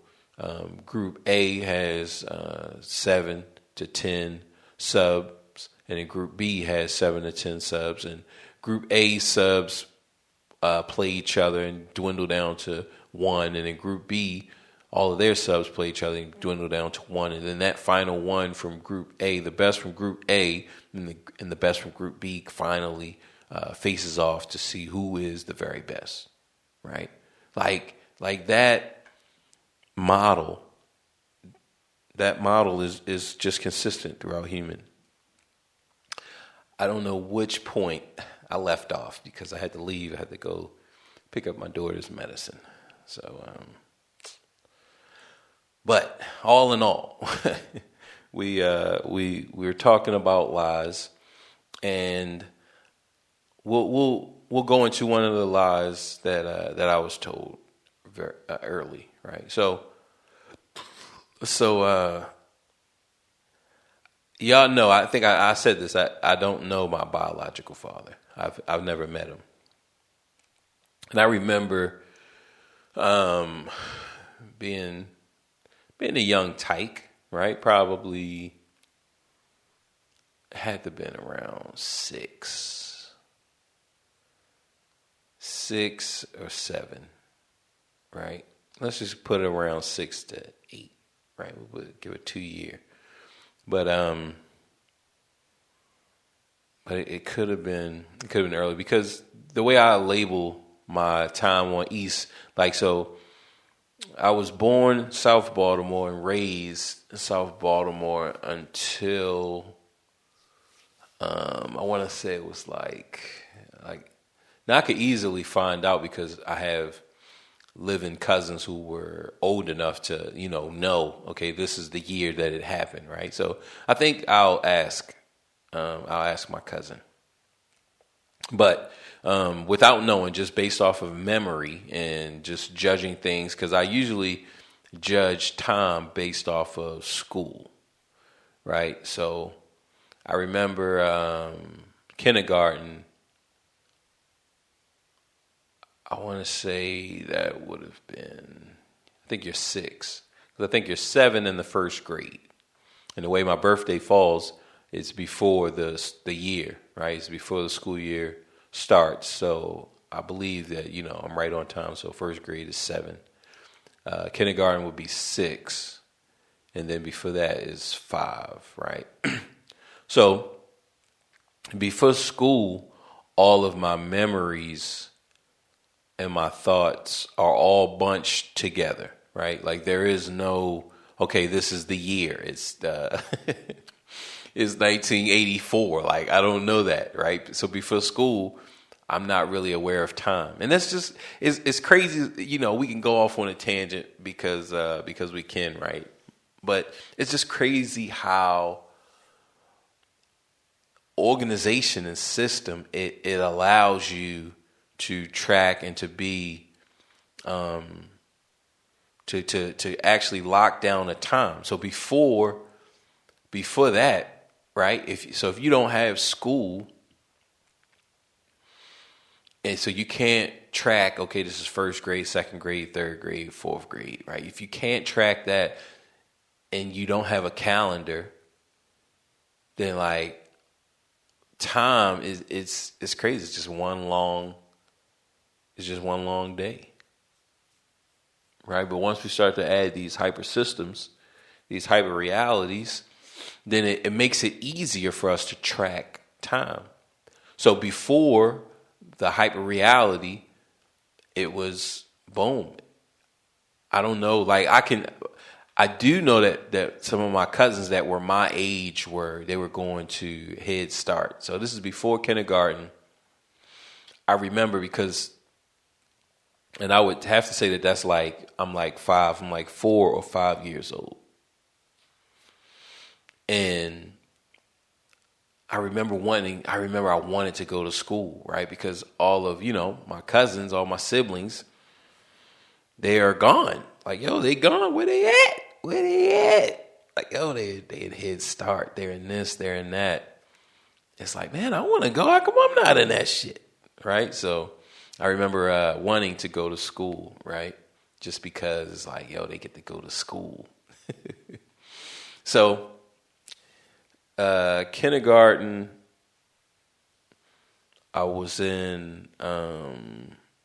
Group A has 7 to 10 subs, and then Group B has 7 to 10 subs, and Group A subs play each other and dwindle down to 1, and then Group B, all of their subs play each other and dwindle down to 1, and then that final one from Group A, the best from Group A and the best from Group B finally faces off to see who is the very best, right? Like that model. That model is just consistent throughout human. I don't know which point I left off because I had to leave. I had to go pick up my daughter's medicine. So, but all in all, we were talking about lies, and we'll go into one of the lies that I was told very early, right? So y'all know, I think I said this. I don't know my biological father. I've never met him, and I remember being a young tyke, right? Probably had to been around 6 or 7, right? Let's just put it around 6 to 8, right? We'll give it 2 year. But it could have been early, because the way I label my time on East, like, so I was born South Baltimore and raised in South Baltimore until I want to say it was like now I could easily find out because I have living cousins who were old enough to know, okay, this is the year that it happened, right? So I think I'll ask my cousin, but without knowing, just based off of memory and just judging things, because I usually judge time based off of school, right? So I remember kindergarten, I want to say that would have been, I think you're 6, because I think you're 7 in the first grade. And the way my birthday falls, it's before the year, right? It's before the school year starts. So I believe that, I'm right on time. So first grade is 7. Kindergarten would be 6. And then before that is 5, right? So before school, all of my memories and my thoughts are all bunched together, right? Like there is no, okay, this is the year. It's it's 1984. Like I don't know that, right? So before school, I'm not really aware of time, and that's just it's crazy. We can go off on a tangent because we can, right? But it's just crazy how organization and system it allows you to track and to be to actually lock down a time. So before that, right? If you don't have school, and so you can't track, okay, this is first grade, second grade, third grade, fourth grade, right? If you can't track that and you don't have a calendar, then like time it's crazy. It's just one long day, right? But once we start to add these hyper systems, these hyper realities, then it makes it easier for us to track time. So before the hyper reality, it was boom. I don't know. Like I do know that some of my cousins that were my age they were going to Head Start. So this is before kindergarten. I remember and I would have to say that that's like, I'm like 4 or 5 years old. And I remember I wanted to go to school, right? Because all of, my cousins, all my siblings, they are gone. Like, yo, they gone. Where they at? Where they at? Like, yo, they in Head Start. They're in this, they're in that. It's like, man, I want to go. How come I'm not in that shit? Right? So I remember wanting to go to school, right? Just because it's like, yo, they get to go to school. So kindergarten, I was in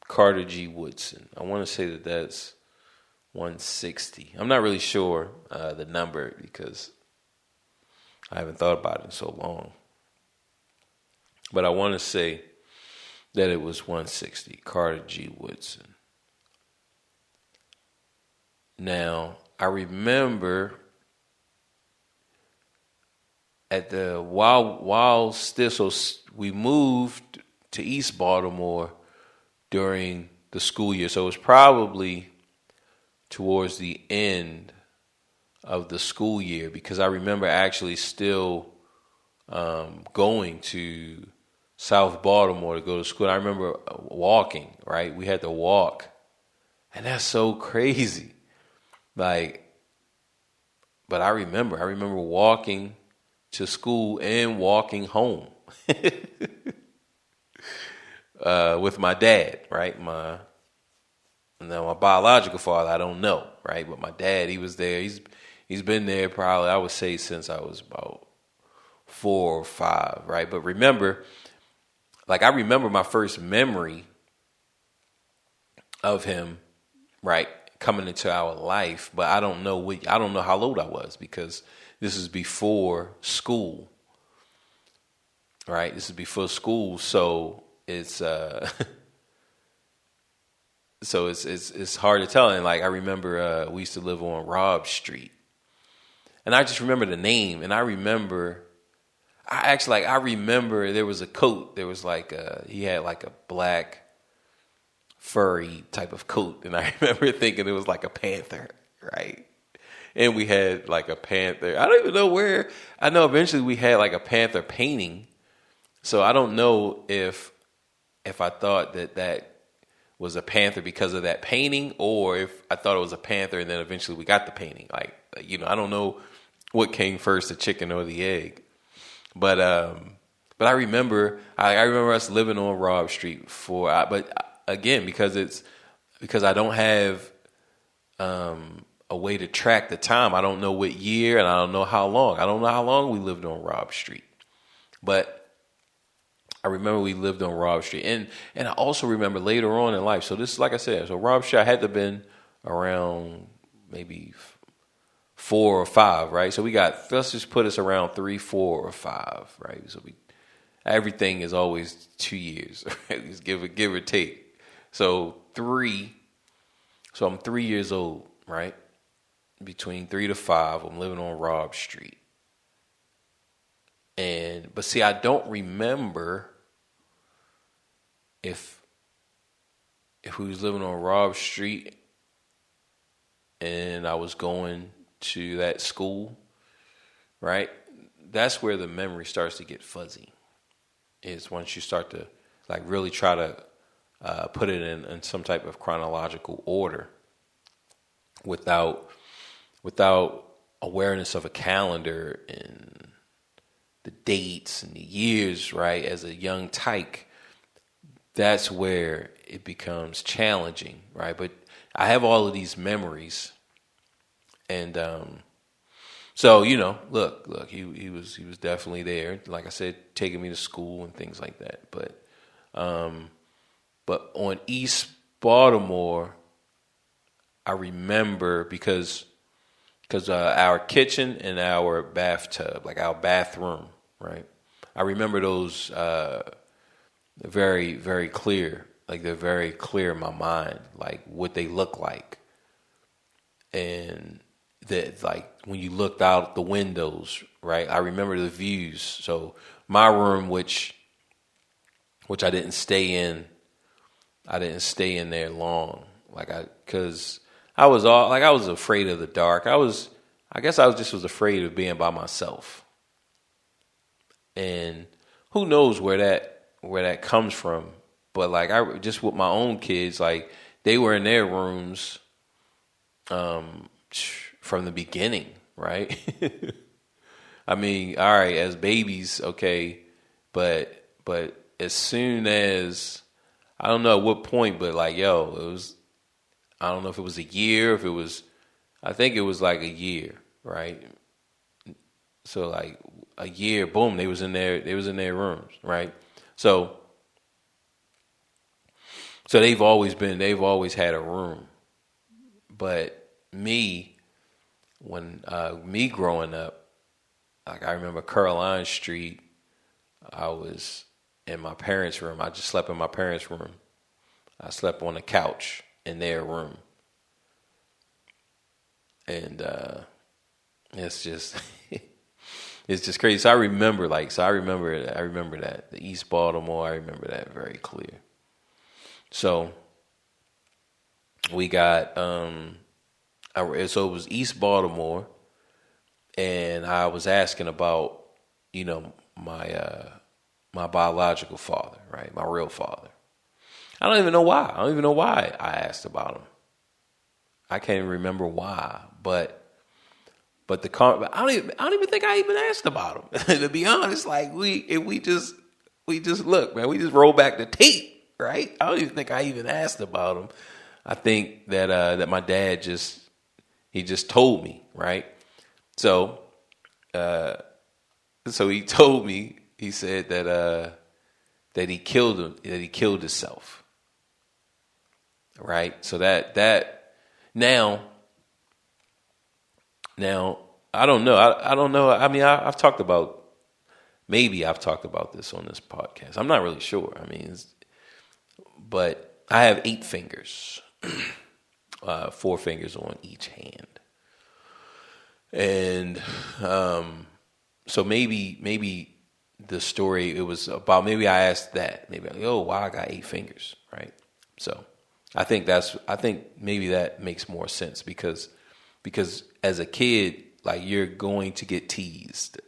Carter G. Woodson. I want to say that that's 160. I'm not really sure the number because I haven't thought about it in so long. But I want to say that it was 160, Carter G. Woodson. Now, I remember at the while still, so we moved to East Baltimore during the school year. So it was probably towards the end of the school year because I remember actually still going to South Baltimore to go to school. I remember walking, right? We had to walk. And that's so crazy. Like, but I remember walking to school and walking home with my dad, right? My biological father, I don't know, right? But my dad, he was there. He's been there probably, I would say, since I was about 4 or 5, right? But remember, like I remember my first memory of him, right, coming into our life, but I don't know how old I was because this is before school, right? This is before school, so it's it's hard to tell. And like I remember, we used to live on Robb Street, and I just remember the name, and I remember there was a coat. There was like he had like a black furry type of coat, and I remember thinking it was like a panther, right? And we had like a panther. I don't even know where. I know eventually we had like a panther painting. So I don't know if I thought that was a panther because of that painting, or if I thought it was a panther and then eventually we got the painting. Like, I don't know what came first, the chicken or the egg. But I remember us living on Robb Street but again, because I don't have a way to track the time. I don't know what year and I don't know how long. I don't know how long we lived on Robb Street. But I remember we lived on Robb Street. And I also remember later on in life. So this is like I said, so Robb Street, I had to have been around maybe 4 or 5, right? So let's just put us around 3, 4, or 5, right? So everything is always 2 years, right? Just give or take. So 3. So I'm 3 years old, right? Between 3 to 5, I'm living on Robb Street. But see, I don't remember if we was living on Robb Street and I was going to that school, right? That's where the memory starts to get fuzzy. Is once you start to like really try to put it in some type of chronological order without awareness of a calendar and the dates and the years, right? As a young tyke, that's where it becomes challenging, right? But I have all of these memories, and So, look, he was definitely there. Like I said, taking me to school and things like that. But on East Baltimore, I remember because our kitchen and our bathtub, like our bathroom, right? I remember those very, very clear. Like they're very clear in my mind, like what they look like. And that, like when you looked out the windows, right? I remember the views. So my room, which I didn't stay in, there long. Because I was afraid of the dark. I guess I was afraid of being by myself. And who knows where that comes from. But like I just with my own kids, like they were in their rooms from the beginning, right? I mean, all right, as babies, okay, but as soon as I don't know at what point, but like it was, I don't know if it was a year, I think it was like a year, right? So like a year, boom, they was in their rooms, right? So they've always had a room. But me, when me growing up, like I remember Caroline Street, I was in my parents' room. I just slept in my parents' room. I slept on the couch in their room. And it's just it's just crazy. So I remember that. The East Baltimore, I remember that very clear. So we got so it was East Baltimore, and I was asking about, my biological father, right? My real father. I don't even know why. I asked about him. I can't even remember why, but I don't even think I even asked about him. To be honest, like we just look, man, we just roll back the tape, right? I don't even think I even asked about him. I think that my dad just told me, right? So he told me. He said that he killed him, that he killed himself, right? So that now I don't know. I don't know. I mean, I've talked about this on this podcast. I'm not really sure. I mean, but I have 8 fingers. 4 fingers on each hand. And so maybe the story, it was about, maybe I asked that. Maybe, why I got 8 fingers, right? So I think maybe that makes more sense because as a kid, like you're going to get teased.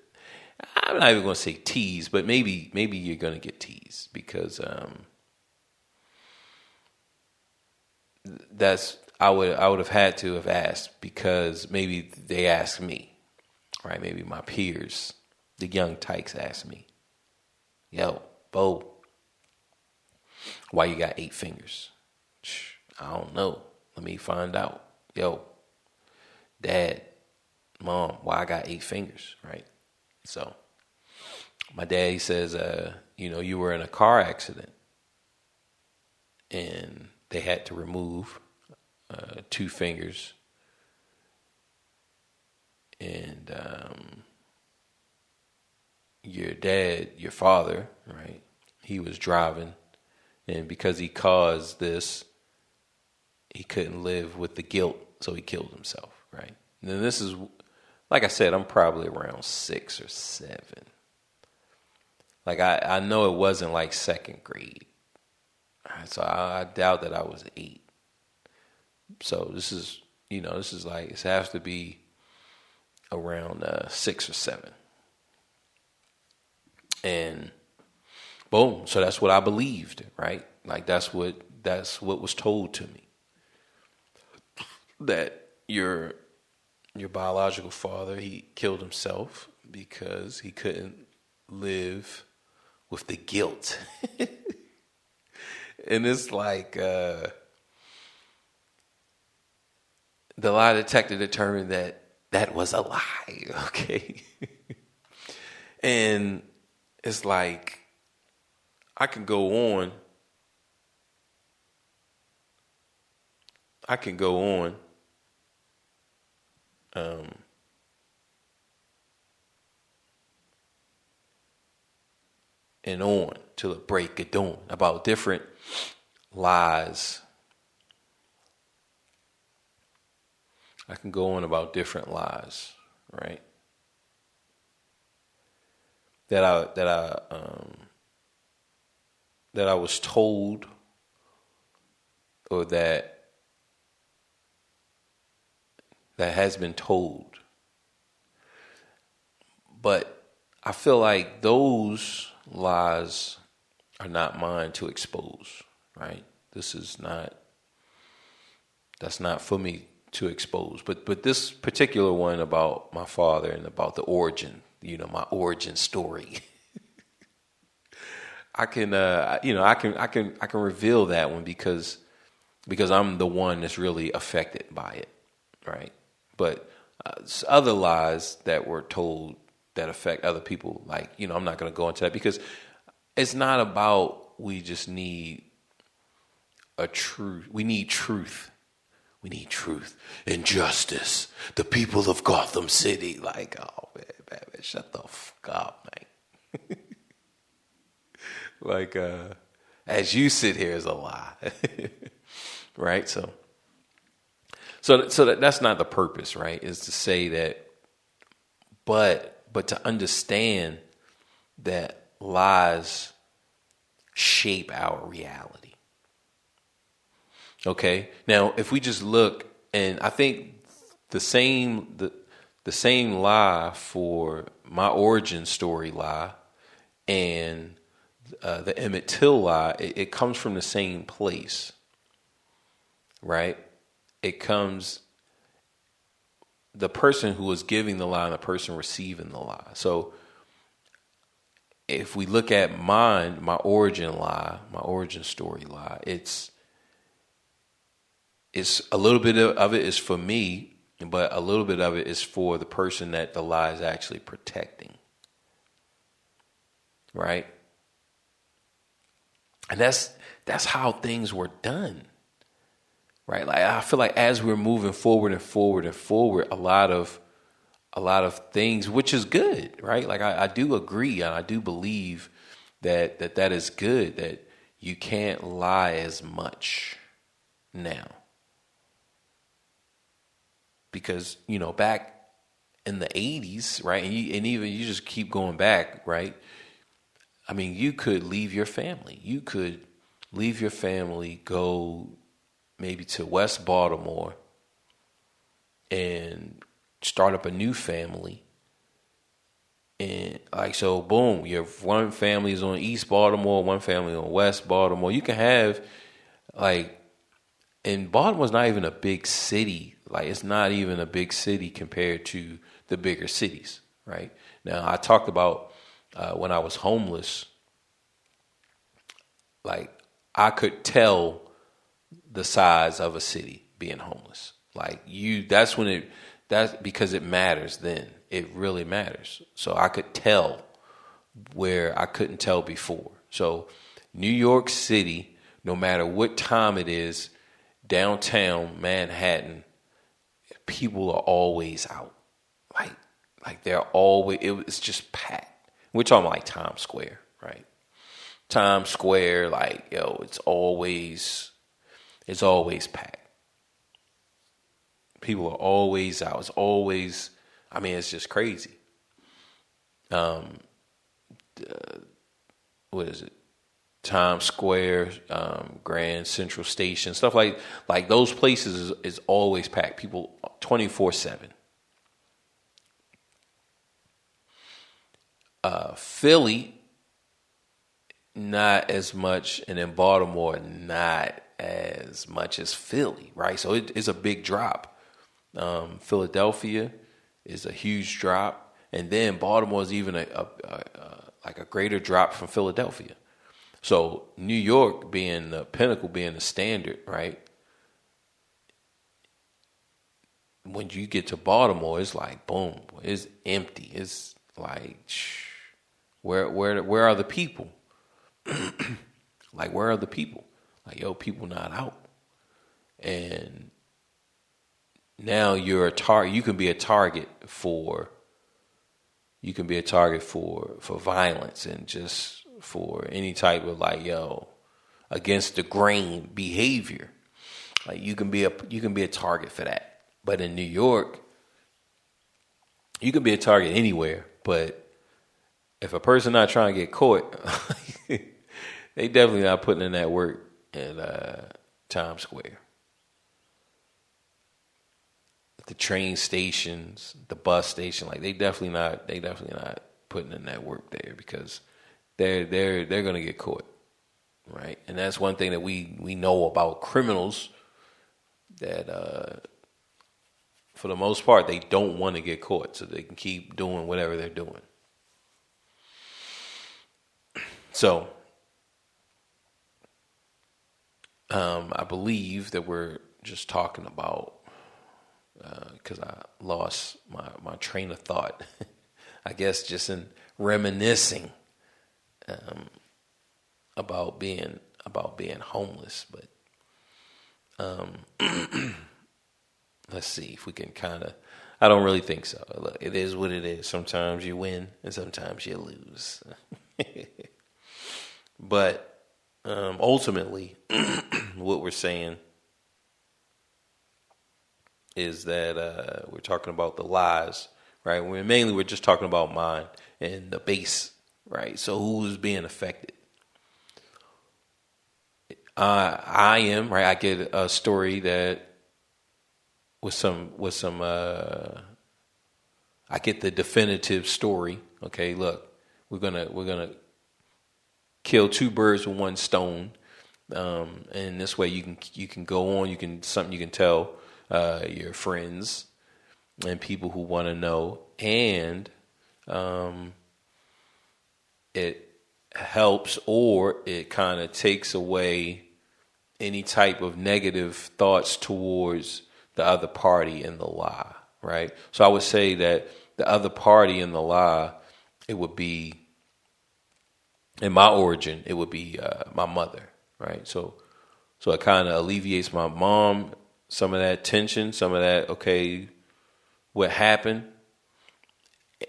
I'm not even going to say teased, but maybe you're going to get teased because I would have had to have asked because maybe they asked me, right? Maybe my peers, the young tykes, asked me, "Yo, Bo, why you got 8 fingers?" I don't know. Let me find out. Yo, Dad, Mom, why I got 8 fingers, right? So my dad, he says, you were in a car accident and they had to remove 2 fingers, and your father, right? He was driving, and because he caused this, he couldn't live with the guilt, so he killed himself, right? And then this is, like I said, I'm probably around 6 or 7. Like I know it wasn't like 2nd grade, so I doubt that I was 8. So this is like, it has to be around 6 or 7. And boom, so that's what I believed, right? Like that's what was told to me. That your biological father, he killed himself because he couldn't live with the guilt. And it's like the lie detector determined that that was a lie. Okay. And it's like, I can go on. And on till the break of dawn about different lies. I can go on about different lies, right? That I was told, or that has been told. But I feel like those lies are not mine to expose, right? That's not for me to expose. But this particular one about my father and about the origin, my origin story. I can reveal that one because I'm the one that's really affected by it, right? But other lies that were told that affect other people, like, I'm not going to go into that, because it's not about we just need a truth. We need truth. We need truth and justice. The people of Gotham City, like, oh man, shut the fuck up, man. Like, as you sit here is a lie, right? So that's not the purpose, right? Is to say that, but to understand that lies shape our reality. Okay. Now, if we just look, and I think the same lie for my origin story lie and the Emmett Till lie, it comes from the same place, right? It comes, the person who was giving the lie and the person receiving the lie. So if we look at my origin lie, my origin story lie, it's a little bit of it is for me, but a little bit of it is for the person that the lie is actually protecting, right? And that's how things were done, right? Like, I feel like as we're moving forward and forward and forward, a lot of things, which is good, right? Like, I do agree, and I do believe that is good, that you can't lie as much now. Because, back in the 80s, right? And even you just keep going back, right? I mean, you could leave your family. You could leave your family, go maybe to West Baltimore and start up a new family. And like, so boom, your one family is on East Baltimore, one family on West Baltimore. You can have, like, and Baltimore's not even a big city. Like, it's not even a big city compared to the bigger cities, right? Now, I talked about when I was homeless, like, I could tell the size of a city being homeless. Like, that's because it matters then. It really matters. So I could tell where I couldn't tell before. So New York City, no matter what time it is, downtown Manhattan, people are always out. Like they're always, it's just packed. We're talking like Times Square, right? Times Square, like, it's always packed. People are always out. It's always, it's just crazy. What is it? Times Square, Grand Central Station, stuff like those places is always packed. People 24/7. Philly, not as much, and in Baltimore, not as much as Philly, right? So it's a big drop. Philadelphia is a huge drop, and then Baltimore is even like a greater drop from Philadelphia. So New York being the pinnacle, being the standard, right? when you get to Baltimore, it's like boom, it's empty. It's like where are the people? Like, where are the people? Like, yo, people not out. And now you're a target. You can be a target for violence and just for any type of like, yo, against the grain behavior. Like, you can be a target for that. But in New York, you can be a target anywhere. But if a person not trying to get caught, they definitely not putting in that work at Times Square. The train stations, the bus station, like they definitely not putting in that work there, because they're gonna get caught, right? And that's one thing that we know about criminals, that for the most part they don't want to get caught, so they can keep doing whatever they're doing. So I believe that we're just talking about, because I lost my train of thought. I guess just in reminiscing about being homeless. But let's see if we can kind of. I don't really think so. Look, it is what it is. Sometimes you win and sometimes you lose. But ultimately, what we're saying is that we're talking about the lies, right? We're just talking about mine and the base, right? So who's being affected? I am, right? I get a story that with some I get the definitive story. Okay, look, we're gonna kill two birds with one stone, and this way you can go on. You can tell your friends and people who want to know, and it helps, or it kind of takes away any type of negative thoughts towards the other party in the lie, right? So I would say that the other party in the lie, it would be, in my origin, it would be my mother, right? So it kind of alleviates my mom some of that tension, some of that, okay, what happened,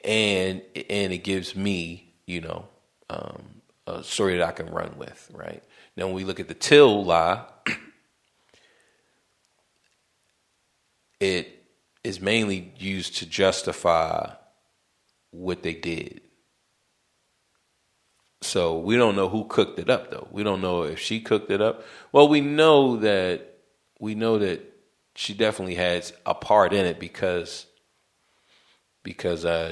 and it gives me, a story that I can run with, right? Now, when we look at the Till lie, it is mainly used to justify what they did. So we don't know who cooked it up, though. We don't know if she cooked it up. Well, we know that she definitely has a part in it because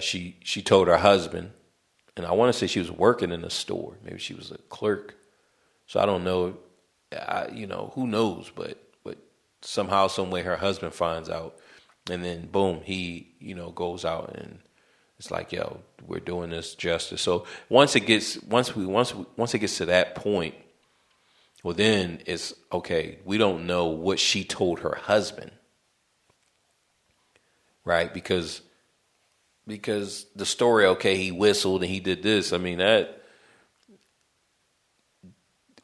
she told her husband, and I want to say she was working in a store. Maybe she was a clerk. So I don't know. Who knows? But somehow, some way, her husband finds out, and then boom, he goes out and it's like, yo, we're doing this justice. So once it gets to that point, well, then it's okay. We don't know what she told her husband, right? Because the story, okay, he whistled and he did this. I mean, that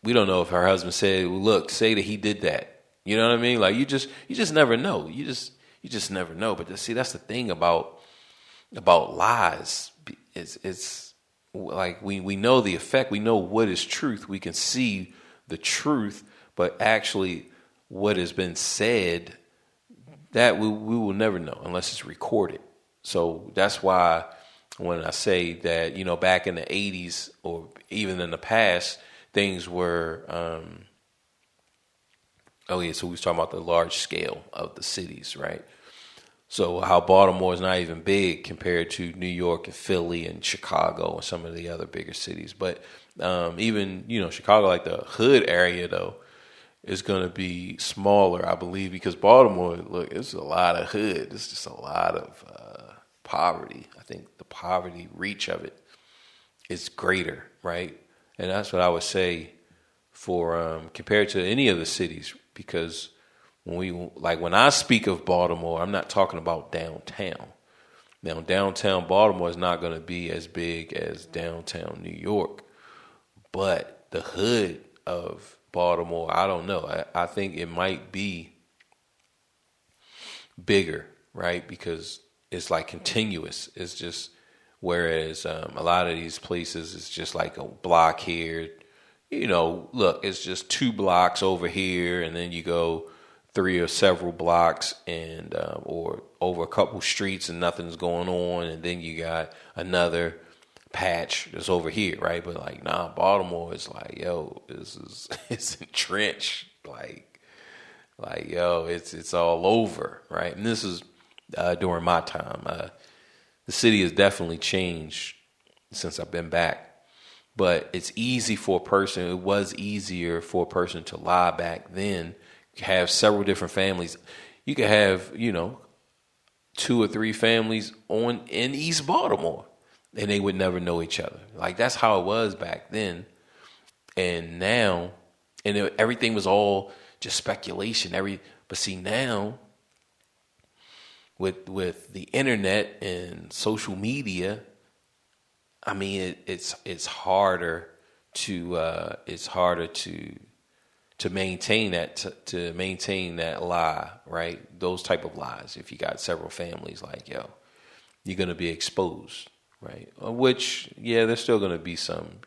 we don't know if her husband said, well, "Look, say that he did that." You know what I mean? Like you just never know. You just never know. But see, that's the thing about lies. It's like we know the effect. We know what is truth. We can see the truth, but actually, what has been said, that we will never know unless it's recorded. So that's why when I say that, back in the 80s or even in the past, things were, so we was talking about the large scale of the cities, right? So how Baltimore is not even big compared to New York and Philly and Chicago and some of the other bigger cities. But even, Chicago, like the hood area, though, is going to be smaller, I believe, because Baltimore, look, it's a lot of hood. It's just a lot of poverty. I think the poverty reach of it is greater, right? And that's what I would say for compared to any of the cities, because when I speak of Baltimore, I'm not talking about downtown. Now, downtown Baltimore is not going to be as big as downtown New York, but the hood of Baltimore, I don't know. I think it might be bigger, right? Because it's like continuous. It's just, whereas a lot of these places, it's just like a block here. Look, it's just 2 blocks over here, and then you go 3 or several blocks and or over a couple streets and nothing's going on, and then you got another patch that's over here, right? But like, nah, Baltimore is like, yo, it's entrenched, like yo, it's all over, right? And this is during my time. The city has definitely changed since I've been back. But it's easy for a person. It was easier for a person to lie back then. You have several different families. You could have, 2 or 3 families in East Baltimore, and they would never know each other. Like, that's how it was back then. And now, everything was all just speculation. But see, now with the internet and social media, I mean, it's harder to maintain that lie, right? Those type of lies. If you got several families, like, yo, you're gonna be exposed, right? Which, yeah, there's still gonna be some,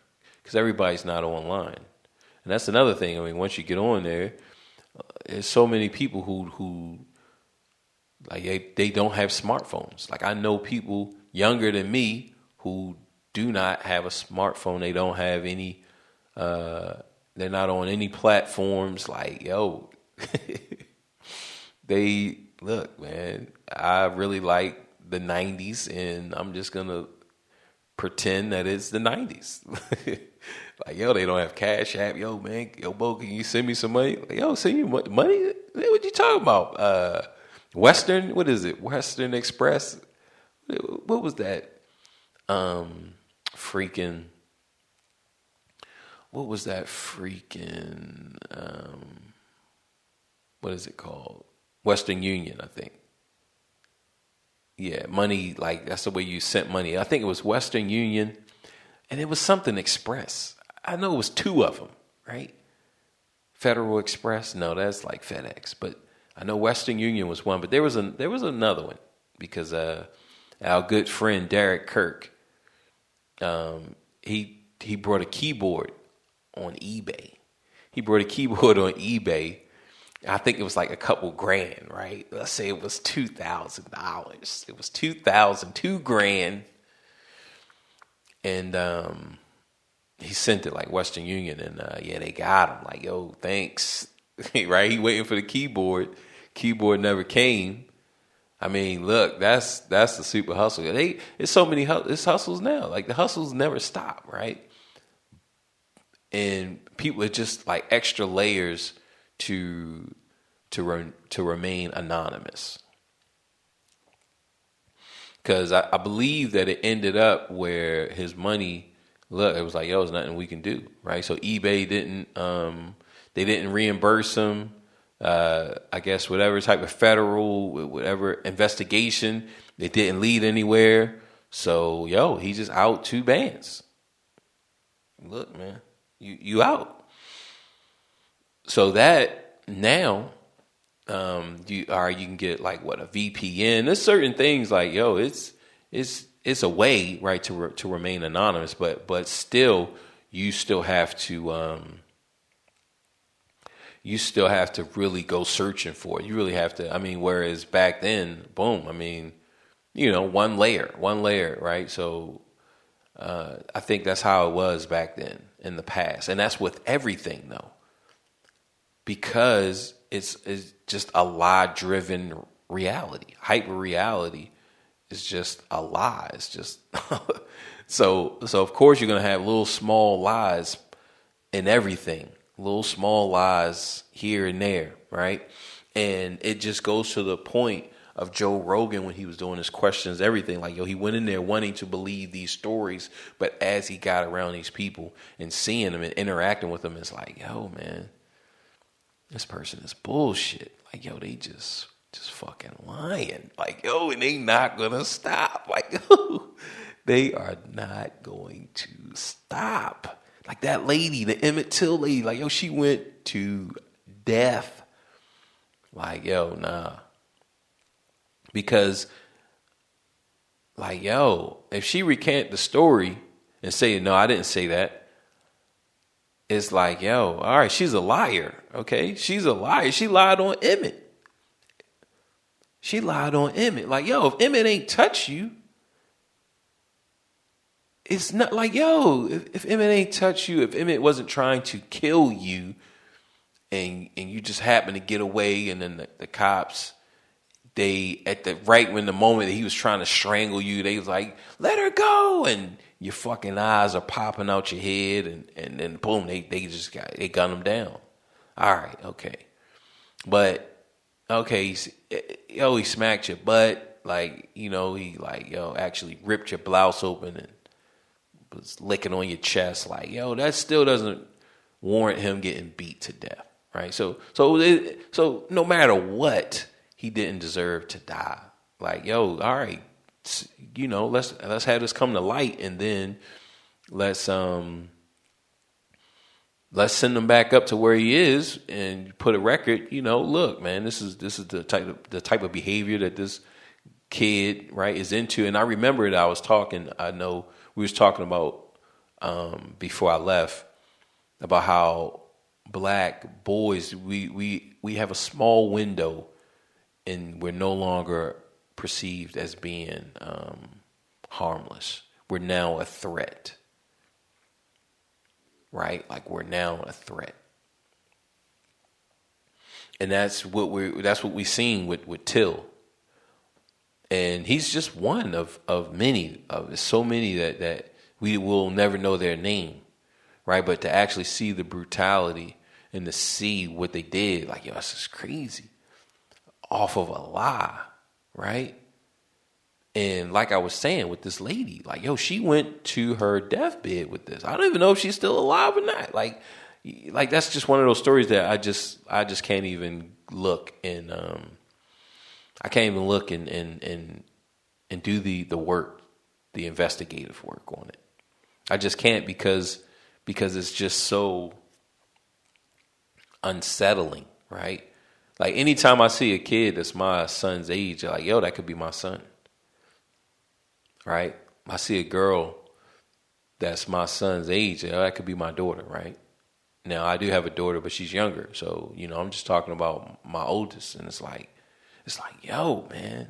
because everybody's not online, and that's another thing. I mean, once you get on there, there's so many people who like they don't have smartphones. Like, I know people younger than me who do not have a smartphone. They don't have any, they're not on any platforms. Like, yo, look, man, I really like the 90s, and I'm just going to pretend that it's the 90s. Like, yo, they don't have Cash App. Yo, man, yo, Bo, can you send me some money? Like, yo, send you money? What you talking about? Western, what is it? Western Express? What was that? What is it called? Western Union, I think. Yeah, money, like, that's the way you sent money. I think it was Western Union, and it was something Express. I know it was 2 of them, right? Federal Express, no, that's like FedEx. But I know Western Union was one, but there was another one, because our good friend Derek Kirk, he brought a keyboard on eBay. I think it was like a couple grand, right? Let's say it was $2,000. It was $2,000, $2,000, and he sent it like Western Union, and yeah, they got him. Like, yo, thanks, right? He waiting for the keyboard. Keyboard never came. I mean, look, that's the super hustle. It's so many hustles now. Like, the hustles never stop, right? And people are just like extra layers to remain anonymous. Because I believe that it ended up where his money, look, it was like, yo, there's nothing we can do, right? So eBay didn't reimburse him. I guess whatever type of whatever investigation, it didn't lead anywhere. So, yo, he just out 2 bands. Look, man, you out. So that now, you can get like a VPN. There's certain things like, yo, it's a way, right, to remain anonymous, but still, you still have to really go searching for it. You really have to. I mean, whereas back then, boom. I mean, one layer, right? So I think that's how it was back then in the past, and that's with everything though, because it's just a lie-driven reality. Hyper reality is just a lie. It's just so of course you're gonna have little small lies in everything. Little small lies here and there, right? And it just goes to the point of Joe Rogan when he was doing his questions, everything. Like, yo, he went in there wanting to believe these stories, but as he got around these people and seeing them and interacting with them, it's like, yo, man, this person is bullshit. like, yo, they just fucking lying. Like, yo, and they not gonna stop. Like, yo, they are not going to stop. Like that lady, the Emmett Till lady, like, yo, she went to death. Like, yo, nah. Because, like, yo, if she recant the story and say, no, I didn't say that, it's like, yo, all right, she's a liar, okay? She's a liar. She lied on Emmett. She lied on Emmett. Like, yo, if Emmett ain't touch you, it's not like, yo, if Emmett ain't touch you, if Emmett wasn't trying to kill you and you just happen to get away, and then the cops, they, at the right when the moment that he was trying to strangle you, they was like, let her go. And your fucking eyes are popping out your head, and then boom, they gunned him down. All right, okay. But, okay, he smacked your butt, like, you know, he like, yo, actually ripped your blouse open and was licking on your chest, like, yo, that still doesn't warrant him getting beat to death, right? So no matter what, he didn't deserve to die. Like, yo, all right, you know, let's have this come to light, and then let's send him back up to where he is and put a record. You know, look, man, this is the type of behavior that this kid, right, is into. And I remember that I know we was talking about before I left about how black boys, we have a small window, and we're no longer perceived as being harmless. We're now a threat, right? Like, we're now a threat, and that's what we seen with Till, and he's just one of many. Of so many that we will never know their name, right? But to actually see the brutality and to see what they did, like, yo, this is crazy, off of a lie, right? And like I was saying with this lady, like, yo, she went to her deathbed with this. I don't even know if she's still alive or not. Like that's just one of those stories that I just can't even look, and I can't even look and do the work, the investigative work on it. I just can't because it's just so unsettling, right? Like, anytime I see a kid that's my son's age, like, yo, that could be my son, right? I see a girl that's my son's age, yo, that could be my daughter, right? Now, I do have a daughter, but she's younger. So, you know, I'm just talking about my oldest, and it's like, yo, man,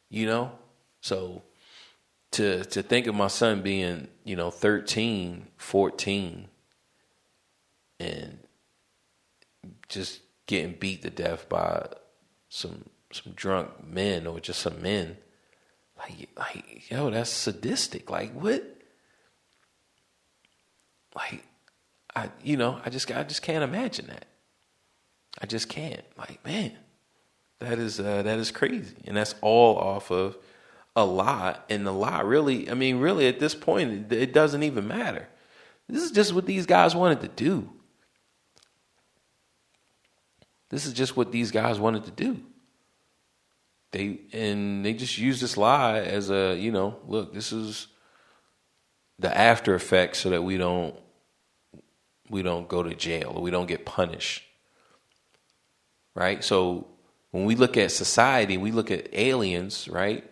you know? So to think of my son being, you know, 13, 14, and just getting beat to death by some drunk men, or just some men, like, yo, that's sadistic. Like, what? Like, I just can't imagine that. I just can't. Like, man, that is crazy, and that's all off of a lie. And the lie, really, I mean, really, at this point, it doesn't even matter. This is just what these guys wanted to do. This is just what these guys wanted to do. They just use this lie as a, you know, look, this is the after effects so that we don't go to jail, or we don't get punished. Right? So when we look at society, we look at aliens, right?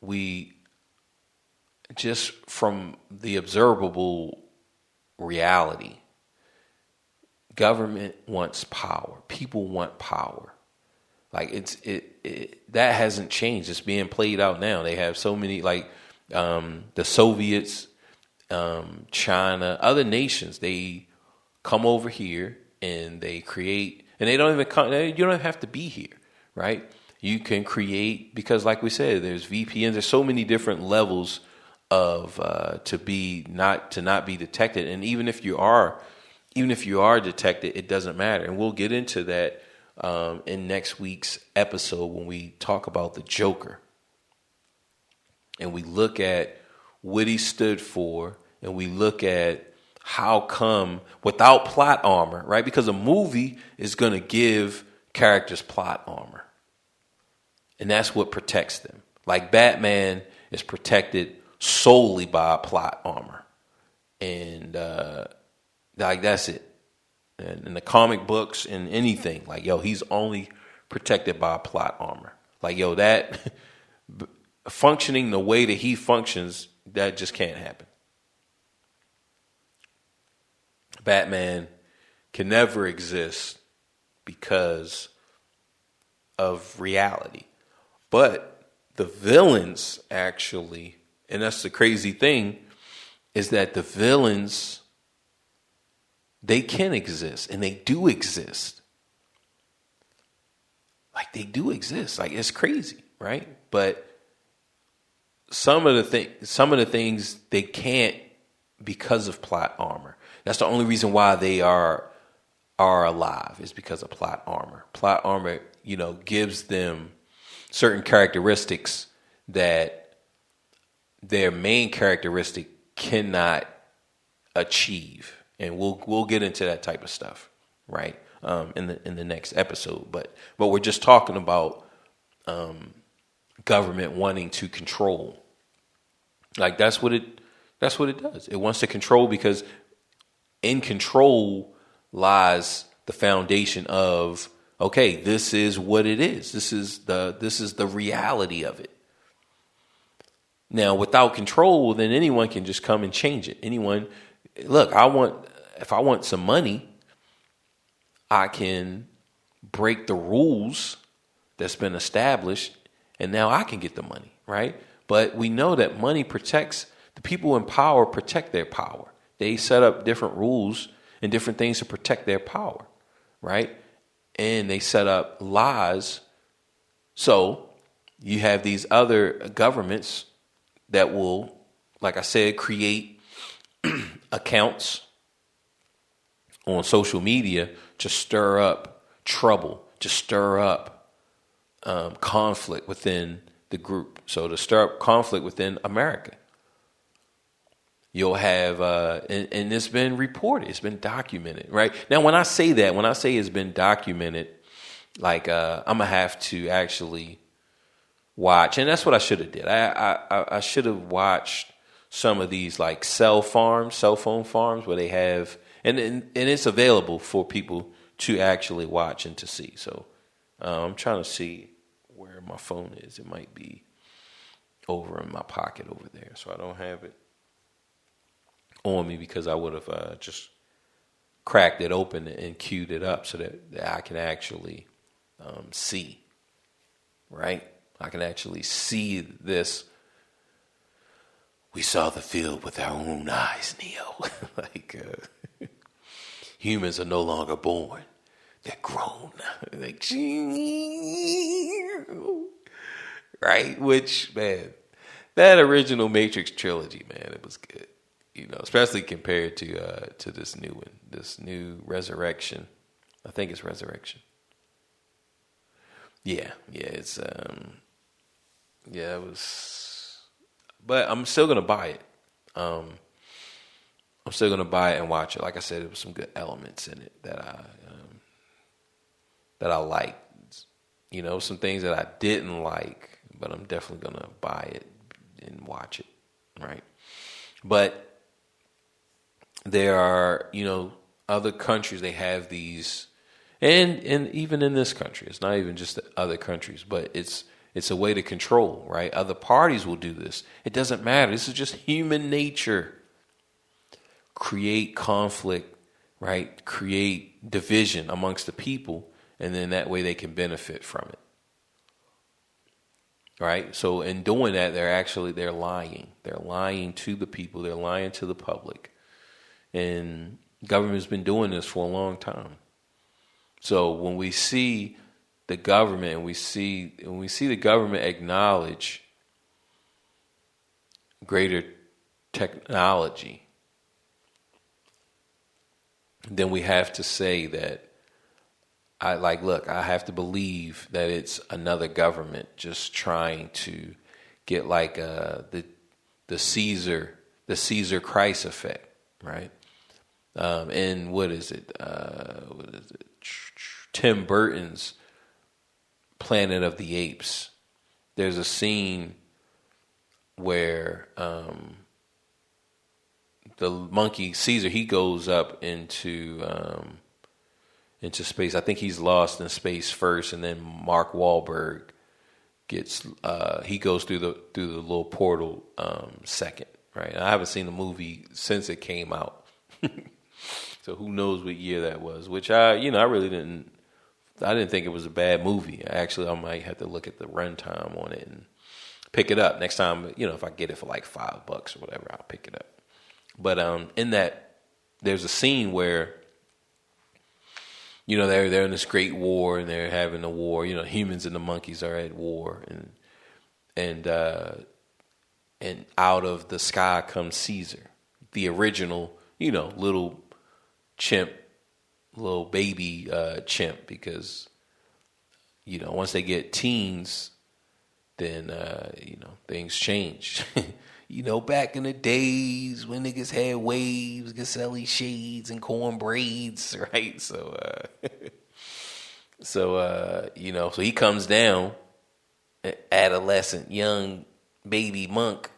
We just, from the observable reality, government wants power. People want power. Like, that hasn't changed. It's being played out now. They have so many, like, the Soviets, China, other nations, they come over here and they create, and they don't even come, you don't even have to be here, right? You can create, because like we said, there's VPNs, there's so many different levels of, to not be detected. And even if you are detected, it doesn't matter. And we'll get into that in next week's episode when we talk about the Joker. And we look at what he stood for, and we look at how come, without plot armor, right? Because a movie is going to give character's plot armor. And that's what protects them. Like Batman is protected solely by plot armor. And like that's it. And in the comic books and anything, like, yo, he's only protected by plot armor. Like, yo, that functioning the way that he functions, that just can't happen. Batman can never exist because of reality. But the villains actually, and that's the crazy thing, is that the villains, they can exist, and they do exist. Like, they do exist. Like, it's crazy, right? But some of the things they can't because of plot armor. That's the only reason why they are alive, is because of plot armor. Plot armor, gives them certain characteristics that their main characteristic cannot achieve, and we'll get into that type of stuff, right? In the next episode, but we're just talking about government wanting to control. Like that's what it does. It wants to control because in control lies the foundation of, okay, this is what it is. This is the reality of it. Now, without control, then anyone can just come and change it. Anyone, look, if I want some money, I can break the rules that's been established, and now I can get the money, right? But we know that money protects, the people in power protect their power. They set up different rules and different things to protect their power, right? And they set up laws. So you have these other governments that will, like I said, create accounts on social media to stir up trouble, to stir up conflict within the group. So to stir up conflict within America. You'll have, and it's been reported, it's been documented, right? Now, when I say it's been documented, like I'm going to have to actually watch, and that's what I should have did. I should have watched some of these like cell phone farms where they have, and it's available for people to actually watch and to see. So I'm trying to see where my phone is. It might be over in my pocket over there, so I don't have it on me because I would have just cracked it open and queued it up so that I can actually see, right? I can actually see this. We saw the field with our own eyes, Neo. Like humans are no longer born; they're grown. Like, right? Which, man, that original Matrix trilogy, man, it was good. Especially compared to this new one, this new Resurrection. I think it's Resurrection. Yeah, it's it was, but I'm still gonna buy it. I'm still gonna buy it and watch it. Like I said, there was some good elements in it that I liked. Some things that I didn't like, but I'm definitely gonna buy it and watch it. Right, but there are, other countries, they have these, and even in this country, it's not even just the other countries, but it's a way to control, right? Other parties will do this. It doesn't matter. This is just human nature. Create conflict, right? Create division amongst the people, and then that way they can benefit from it. Right? So in doing that, they're lying. They're lying to the people. They're lying to the public. And government's been doing this for a long time. So when we see the government and when we see the government acknowledge greater technology, then we have to say that I have to believe that it's another government just trying to get like the Caesar Christ effect, right? And what is it? Tim Burton's Planet of the Apes, there's a scene where the monkey Caesar, he goes up into space. I think he's lost in space first, and then Mark Wahlberg gets he goes through the little portal second, right? And I haven't seen the movie since it came out, so who knows what year that was? Which I really didn't. I didn't think it was a bad movie. Actually, I might have to look at the runtime on it and pick it up next time. If I get it for like $5 or whatever, I'll pick it up. But in that, there's a scene where they're in this great war and they're having a war. Humans and the monkeys are at war, and out of the sky comes Caesar, the original, little chimp. Little baby chimp, because once they get teens, then things change. Back in the days when niggas had waves, Gaselli shades and corn braids, right? So he comes down, adolescent, young baby monk,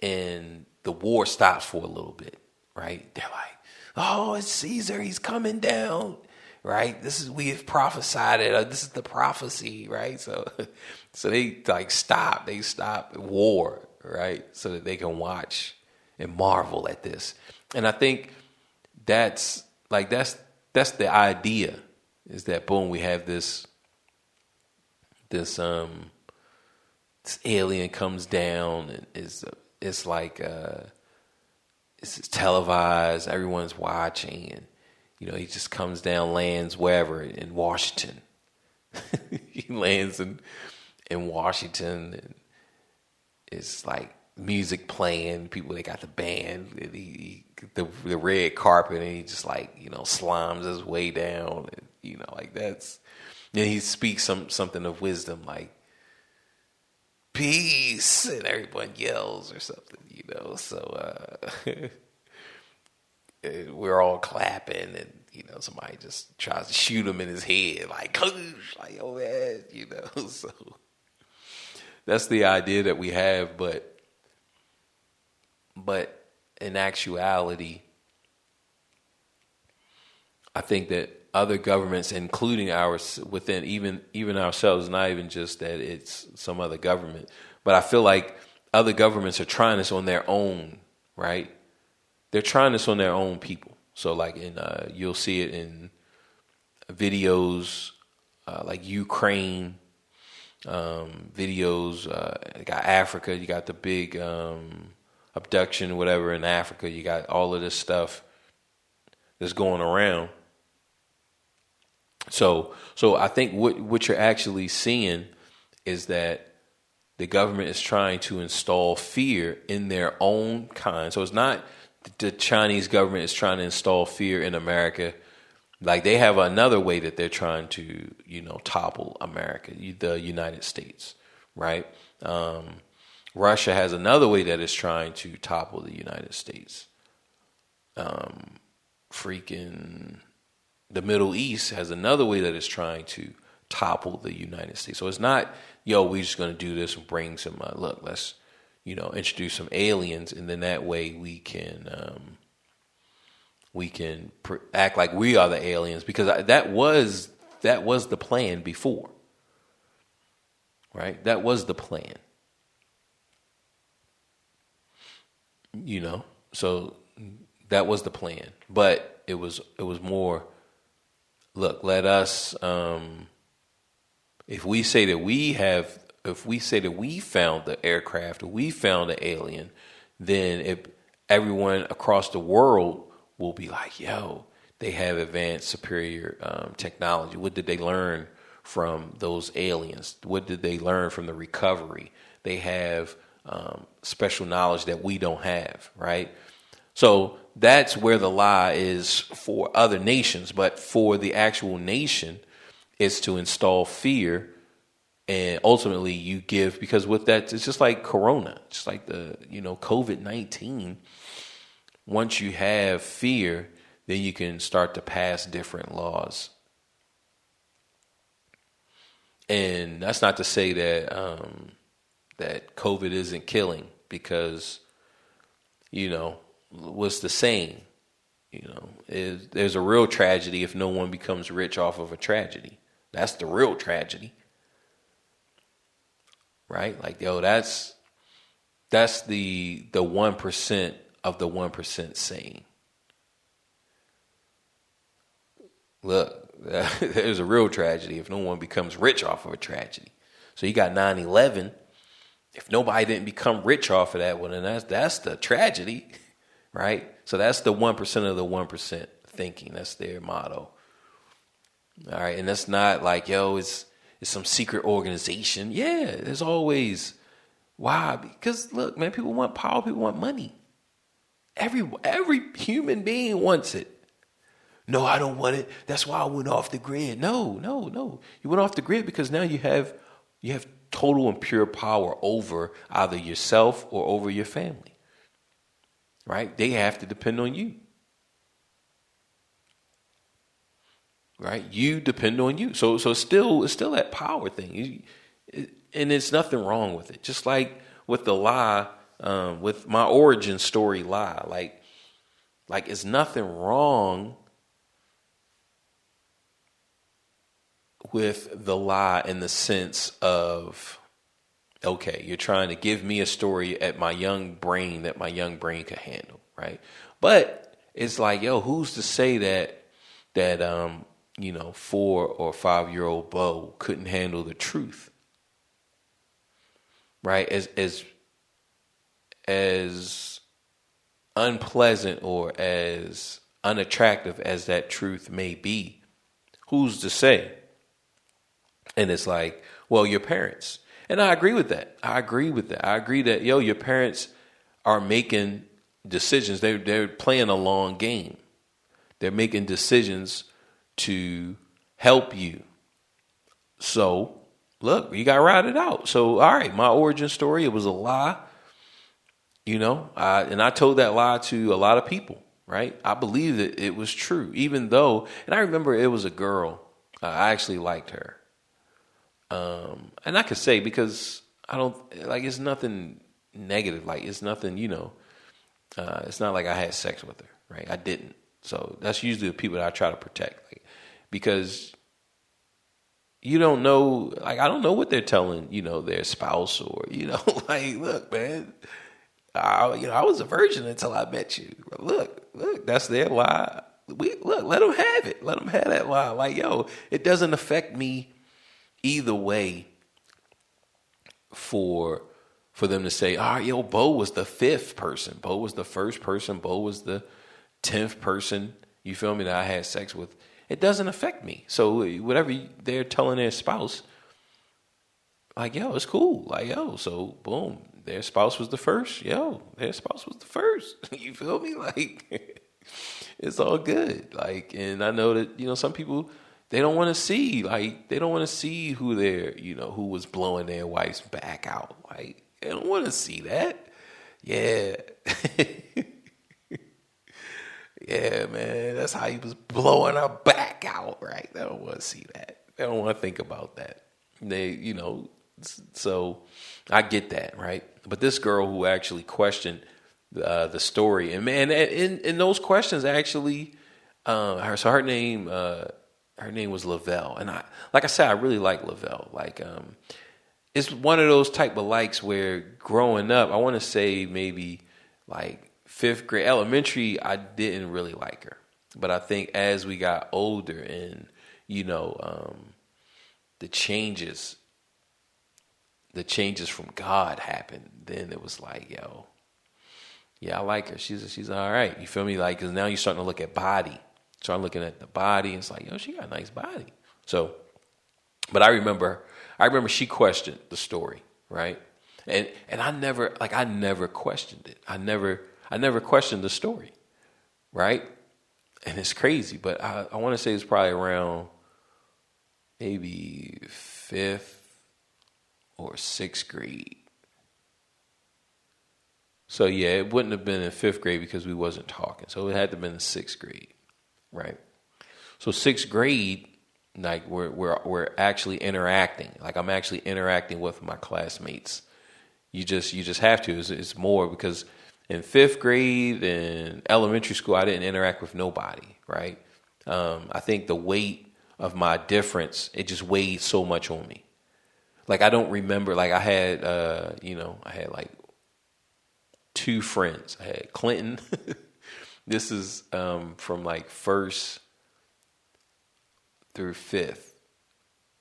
and the war stops for a little bit, right? They're like, oh, it's Caesar. He's coming down, right? We have prophesied it. This is the prophecy, right? So they stop. They stop war, right? So that they can watch and marvel at this. And I think that's the idea, is that boom, we have this alien comes down and it's like. It's televised, everyone's watching, and he just comes down, lands wherever in Washington. He lands in Washington, and it's like music playing. People, they got the band, and the red carpet, and he just slimes his way down, and that's. Then he speaks something of wisdom, like peace, and everyone yells or something, so we're all clapping, and somebody just tries to shoot him in his head, like oh man, so that's the idea that we have, but in actuality, I think that other governments, including ours, within even ourselves, not even just that it's some other government, but I feel like other governments are trying this on their own, right? They're trying this on their own people. So like you'll see it in videos like Ukraine, videos, you got Africa, you got the big abduction, whatever in Africa, you got all of this stuff that's going around. So I think what you're actually seeing is that the government is trying to install fear in their own kind. So it's not the Chinese government is trying to install fear in America. Like they have another way that they're trying to, topple America, the United States, right? Russia has another way that it's trying to topple the United States. The Middle East has another way that it's trying to topple the United States. So it's not, we're just going to do this and bring some, let's, introduce some aliens, and then that way we can act like we are the aliens, because that was the plan before, right? That was the plan, so that was the plan, but it was more, look, let us, if we say that we found the aircraft, or we found the alien, then everyone across the world will be like, they have advanced, superior technology. What did they learn from those aliens? What did they learn from the recovery? They have special knowledge that we don't have, right? So that's where the lie is for other nations, but for the actual nation, it's to install fear. And ultimately you give, because with that, it's just like Corona, just like the, COVID-19. Once you have fear, then you can start to pass different laws. And that's not to say that that COVID isn't killing, because, what's the saying? There's a real tragedy if no one becomes rich off of a tragedy. That's the real tragedy, right? Like, that's the 1% of the 1% saying. Look, there's a real tragedy if no one becomes rich off of a tragedy. So you got 9/11. If nobody didn't become rich off of that one, then that's the tragedy, right? So that's the 1% of the 1% thinking. That's their motto. All right, and that's not like, it's some secret organization. Yeah, there's always. Why? Because look, man, people want power. People want money. Every human being wants it. No, I don't want it. That's why I went off the grid. No. You went off the grid because now you have total and pure power over either yourself or over your family. Right? They have to depend on you. Right? You depend on you. So it's still that power thing. And there's nothing wrong with it. Just like with the lie, with my origin story lie, like it's nothing wrong with the lie in the sense of, okay, you're trying to give me a story that my young brain could handle, right? But it's like, who's to say that 4 or 5-year-old Bo couldn't handle the truth, right? As unpleasant or as unattractive as that truth may be, who's to say? And it's like, well, your parents. And I agree with that. I agree that, your parents are making decisions. They're playing a long game. They're making decisions to help you. So, look, you got to ride it out. So, all right, my origin story, it was a lie. And I told that lie to a lot of people, right? I believe that it was true, even though, and I remember it was a girl. I actually liked her. And I could say, because I don't, it's nothing negative. It's nothing, it's not like I had sex with her, right? I didn't. So that's usually the people that I try to protect, because you don't know, I don't know what they're telling, their spouse or, look, man, I was a virgin until I met you. Look, that's their lie. Let them have it. Let them have that lie. It doesn't affect me either way for them to say, Bo was the 5th person. Bo was the 1st person. Bo was the 10th person, you feel me, that I had sex with. It doesn't affect me. So whatever they're telling their spouse, it's cool. So boom, their spouse was the 1st. Their spouse was the 1st. You feel me? It's all good. And I know that, some people, they don't want to see, who who was blowing their wife's back out. They don't want to see that. Yeah. Yeah, man, that's how he was blowing her back out, right? They don't want to see that. They don't want to think about that. So I get that, right? But this girl who actually questioned the story, and man, in those questions, actually, her name was Lavelle, and like I said, I really like Lavelle. It's one of those type of likes where growing up, I want to say maybe 5th grade, elementary, I didn't really like her. But I think as we got older and, the changes from God happened, then it was yeah, I like her. She's all right. You feel me? Because now you're starting to look at body. Start looking at the body, and it's she got a nice body. So, but I remember she questioned the story, right? And I never questioned it. I never questioned the story, right? And it's crazy, but I want to say it's probably around maybe 5th or 6th grade. So yeah, it wouldn't have been in 5th grade because we wasn't talking. So it had to have been in 6th grade, right? So 6th grade, like we're actually interacting. Like I'm actually interacting with my classmates. You just have to. It's more because in fifth grade and elementary school, I didn't interact with nobody. Right. I think the weight of my difference, it just weighed so much on me. Like I don't remember. Like I had, I had like two friends. I had Clinton. This is from like first through fifth,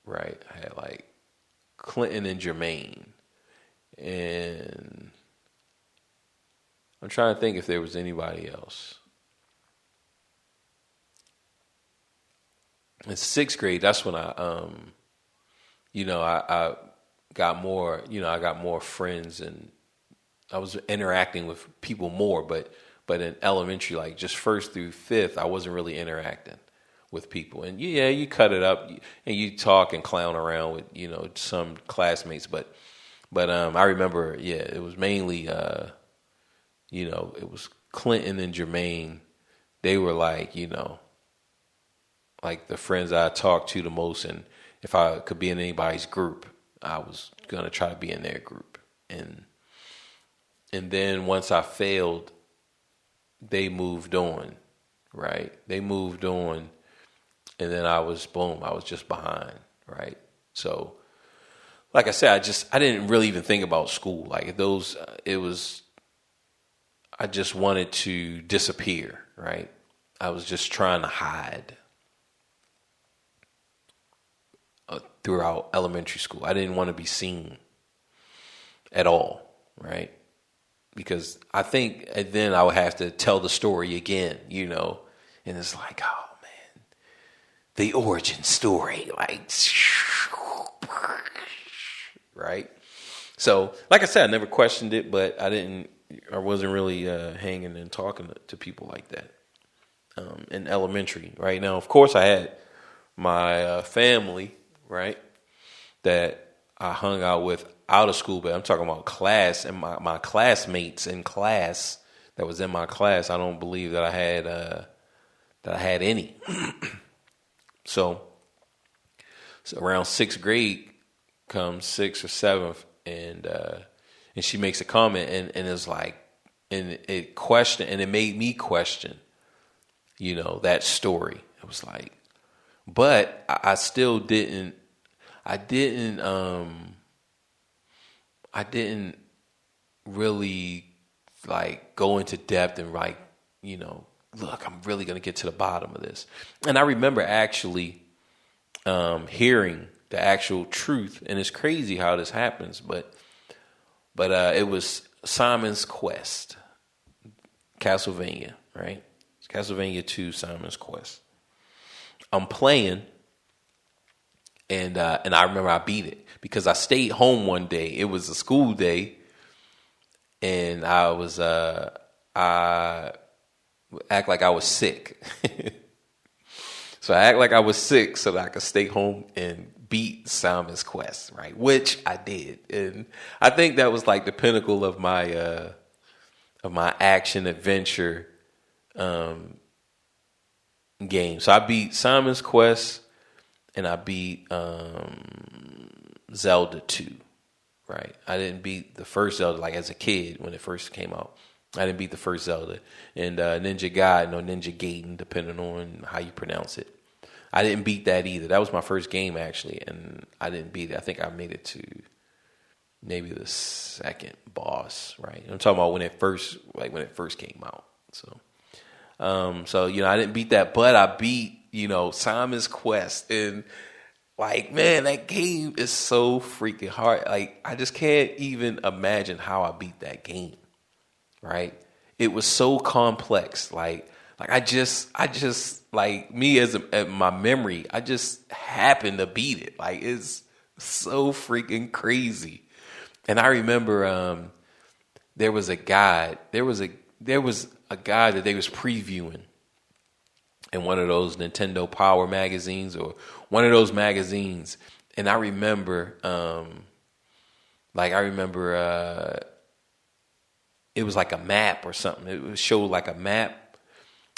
right? I had like Clinton and Jermaine. And I'm trying to think if there was anybody else. In sixth grade, that's when I got more, I got more friends and I was interacting with people more, but in elementary, like just first through fifth, I wasn't really interacting with people. And yeah, you cut it up and you talk and clown around with, some classmates, but I remember, it was mainly, it was Clinton and Jermaine. They were like, like the friends I talked to the most. And if I could be in anybody's group, I was going to try to be in their group. And then once I failed, they moved on, right? They moved on. And then I was just behind, right? So, like I said, I didn't really even think about school. Like I just wanted to disappear, right? I was just trying to hide throughout elementary school. I didn't want to be seen at all, right? Because I think then I would have to tell the story again, and it's like, oh man, the origin story, like, right? So, like I said, I never questioned it, but I wasn't really hanging and talking to people like that in elementary. Right now, of course, I had my family, right, that I hung out with out of school, but I'm talking about class and my classmates in class that was in my class. I don't believe that I had any. So around sixth grade comes, sixth or seventh, and she makes a comment and it's like, and it made me question, that story. It was like, but I still didn't really like go into depth and like, look, I'm really going to get to the bottom of this. And I remember actually hearing the actual truth, and it's crazy how this happens, but it was Simon's Quest, Castlevania, right? It's Castlevania 2, Simon's Quest. I'm playing, and I remember I beat it because I stayed home one day. It was a school day, and I act like I was sick. So I act like I was sick so that I could stay home and beat Simon's Quest, right? Which I did, and I think that was like the pinnacle of my action adventure game. So I beat Simon's Quest, and I beat Zelda 2, right? I didn't beat the first Zelda like as a kid when it first came out. I didn't beat the first Zelda, and Ninja Gaiden or Ninja Gaiden, depending on how you pronounce it. I didn't beat that either. That was my first game actually, and I didn't beat it. I think I made it to maybe the second boss, right? I'm talking about when it first came out. So I didn't beat that, but I beat Simon's Quest, and like, man, that game is so freaking hard. Like, I just can't even imagine how I beat that game, right? It was so complex. Like I just like me as my memory, I just happened to beat it. Like, it's so freaking crazy. And I remember there was a guy that they was previewing in one of those Nintendo Power magazines or one of those magazines. And I remember it was like a map or something. It showed like a map,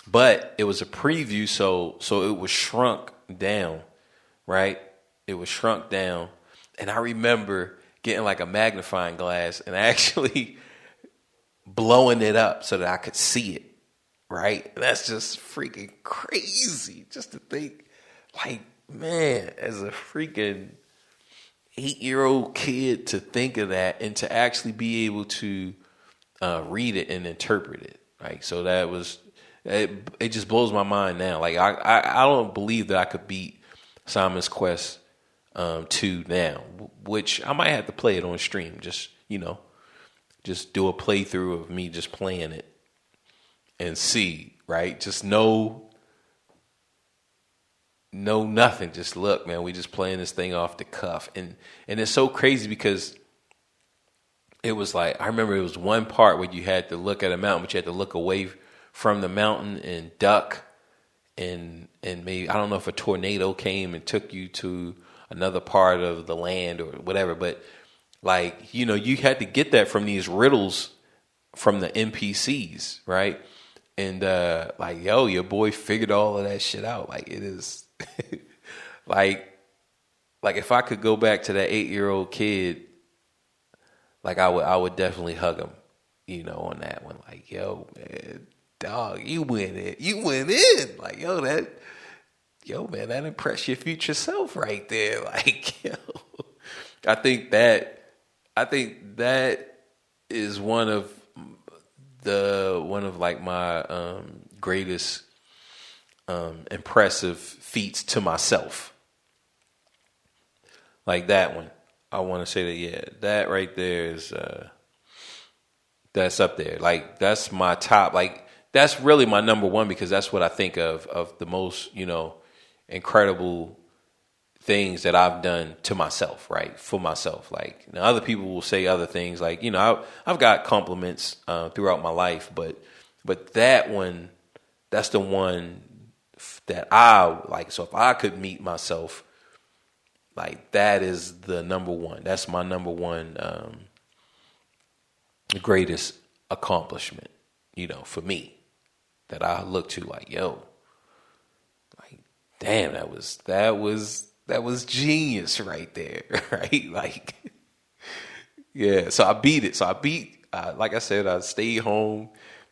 but it was a preview, so it was shrunk down right? It was shrunk down. And I remember getting like a magnifying glass and actually blowing it up so that I could see it, right? That's just freaking crazy just to think, like, man, as a freaking 8-year-old kid to think of that and to actually be able to read it and interpret it. Right. So that was, it just blows my mind now. Like, I don't believe that I could beat Simon's Quest 2 now, which I might have to play it on stream. Just, just do a playthrough of me just playing it and see, right? Just know nothing. Just look, man, we just playing this thing off the cuff. And it's so crazy because it was like, I remember it was one part where you had to look at a mountain, but you had to look away from the mountain and duck. And maybe, I don't know if a tornado came and took you to another part of the land or whatever, but like, you had to get that from these riddles from the NPCs, right? And like, yo, your boy figured all of that shit out. Like, it is like if I could go back to that 8-year-old kid, like I would definitely hug him, on that one. Like, yo, man, dog, you went in. Like, man, that impressed your future self right there. Like, yo, I think that is one of like my greatest impressive feats to myself. Like that one. I want to say that, yeah, that right there is that's up there. Like, that's my top. Like, that's really my number one, because that's what I think of the most, incredible things that I've done to myself, right? For myself. Like, other people will say other things. Like, I've got compliments throughout my life, but that one, that's the one that I like. So if I could meet myself, like, that is the number one. That's my number one greatest accomplishment, for me, that I look to, like, yo, like, damn, that was genius right there, right? Like, yeah. So I beat it. Like I said, I stayed home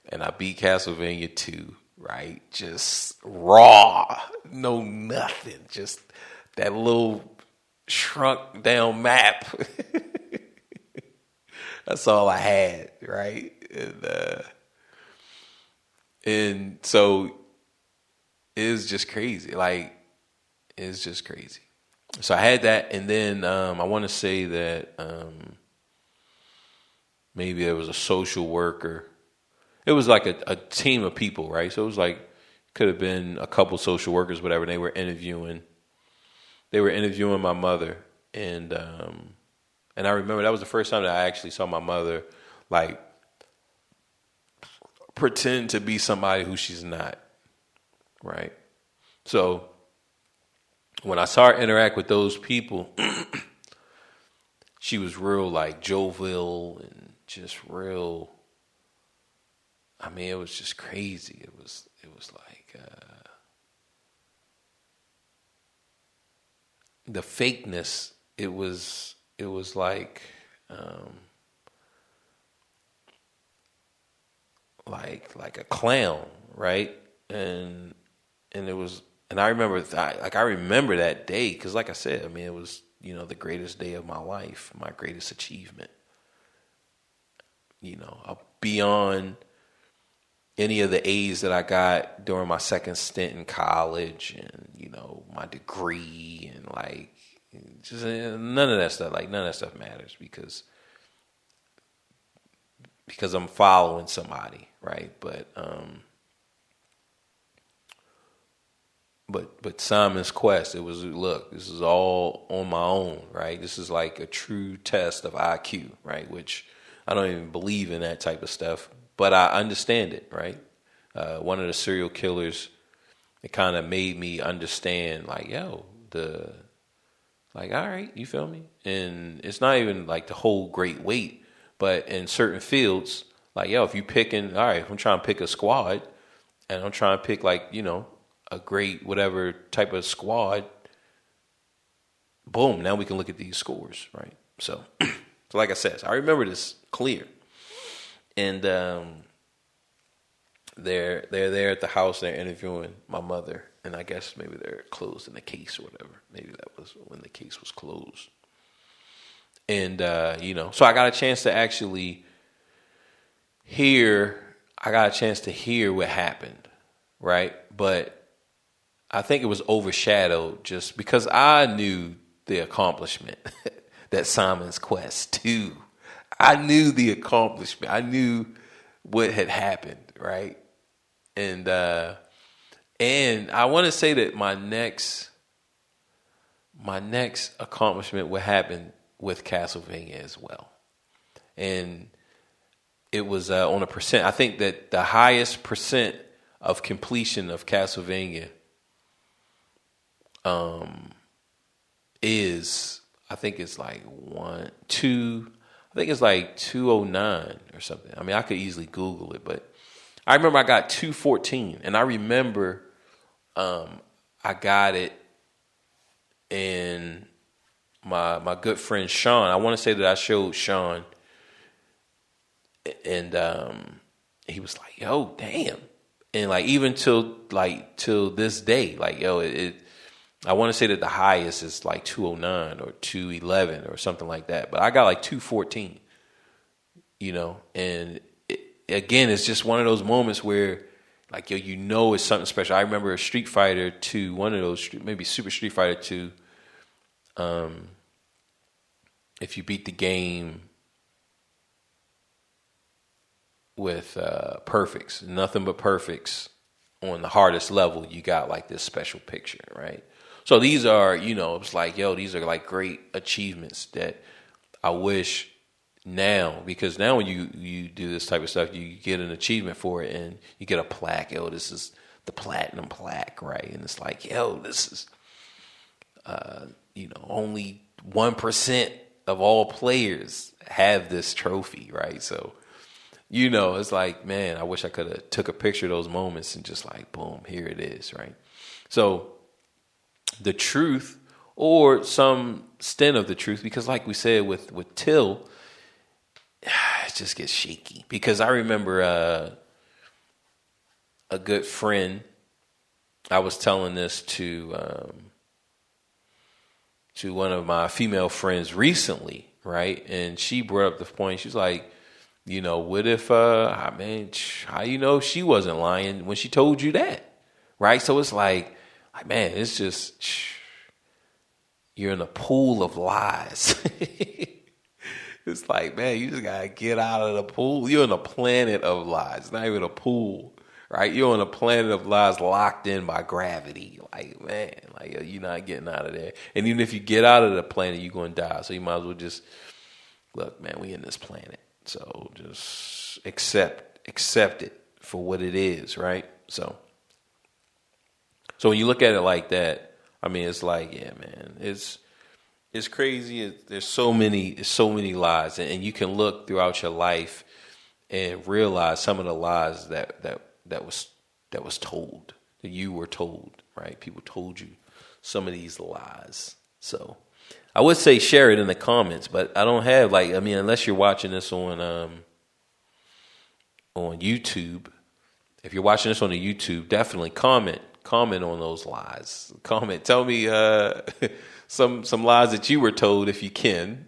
and I beat Castlevania 2, right? Just raw, no nothing, just that little shrunk down map. That's all I had, right? And so it's just crazy. Like, it's just crazy. So I had that, and then I want to say that maybe there was a social worker. It was like a team of people, right? So it was like, could have been a couple social workers, whatever. And they were interviewing my mother, and I remember that was the first time that I actually saw my mother, like, pretend to be somebody who she's not, right? So when I saw her interact with those people, she was real, like, jovial and just real. I mean, it was just crazy. It was like the fakeness. It was like like a clown, right? And it was, and I remember I remember that day, because, like I said, I mean, it was, the greatest day of my life, my greatest achievement. Beyond any of the A's that I got during my second stint in college, and my degree, and like, just none of that stuff. Like, none of that stuff matters, because I'm following somebody, right? But Simon's Quest, it was, look, this is all on my own, right? This is like a true test of IQ, right? Which I don't even believe in that type of stuff, but I understand it, right? One of the serial killers, it kind of made me understand, like, yo, like, all right, you feel me? And it's not even like to hold great weight, but in certain fields, like, yo, if you picking, all right, if I'm trying to pick a squad, and I'm trying to pick, like, a great whatever type of squad, boom, now we can look at these scores, right? So, so like I said, I remember this clear. And they're there at the house, they're interviewing my mother, and I guess maybe they're closing the case or whatever. Maybe that was when the case was closed. And, so I got a chance to actually hear what happened, right? But I think it was overshadowed just because I knew the accomplishment that Simon's Quest 2. I knew the accomplishment. I knew what had happened, right? And I want to say that my next accomplishment would happen with Castlevania as well. And it was on a percent. I think that the highest percent of completion of Castlevania is, I think it's like 209 or something. I mean, I could easily Google it, but I remember I got 214, and I remember I got it in my good friend Sean. I want to say that I showed Sean, and he was like, "Yo, damn!" And like even till this day, like yo, I want to say that the highest is like 209 or 211 or something like that. But I got like 214, and again, it's just one of those moments where like, yo, it's something special. I remember a Street Fighter 2, one of those, maybe Super Street Fighter 2. If you beat the game with perfects, nothing but perfects on the hardest level, you got like this special picture, right? So these are, it's like, yo, these are like great achievements that I wish now, because now when you do this type of stuff, you get an achievement for it and you get a plaque. Yo, this is the platinum plaque, right? And it's like, yo, this is, only 1% of all players have this trophy, right? So, it's like, man, I wish I could have took a picture of those moments and just like, boom, here it is, right? So the truth, or some stint of the truth, because like we said with Till, it just gets shaky. Because I remember a good friend, I was telling this to one of my female friends recently, right? And she brought up the point. She's like, what if, how she wasn't lying when she told you that, right? So it's like, man, it's just, you're in a pool of lies. It's like, man, you just got to get out of the pool. You're in a planet of lies. It's not even a pool, right? You're on a planet of lies locked in by gravity. Like, man, like you're not getting out of there. And even if you get out of the planet, you're going to die. So you might as well just, look, man, we in this planet. So just accept it for what it is, right? So when you look at it like that, I mean, it's like, yeah, man, it's crazy. There's so many lies, and you can look throughout your life and realize some of the lies that was told, that you were told, right? People told you some of these lies. So I would say share it in the comments, but I don't have unless you're watching this on YouTube. If you're watching this on the YouTube, definitely comment on those lies. Tell me some lies that you were told, if you can.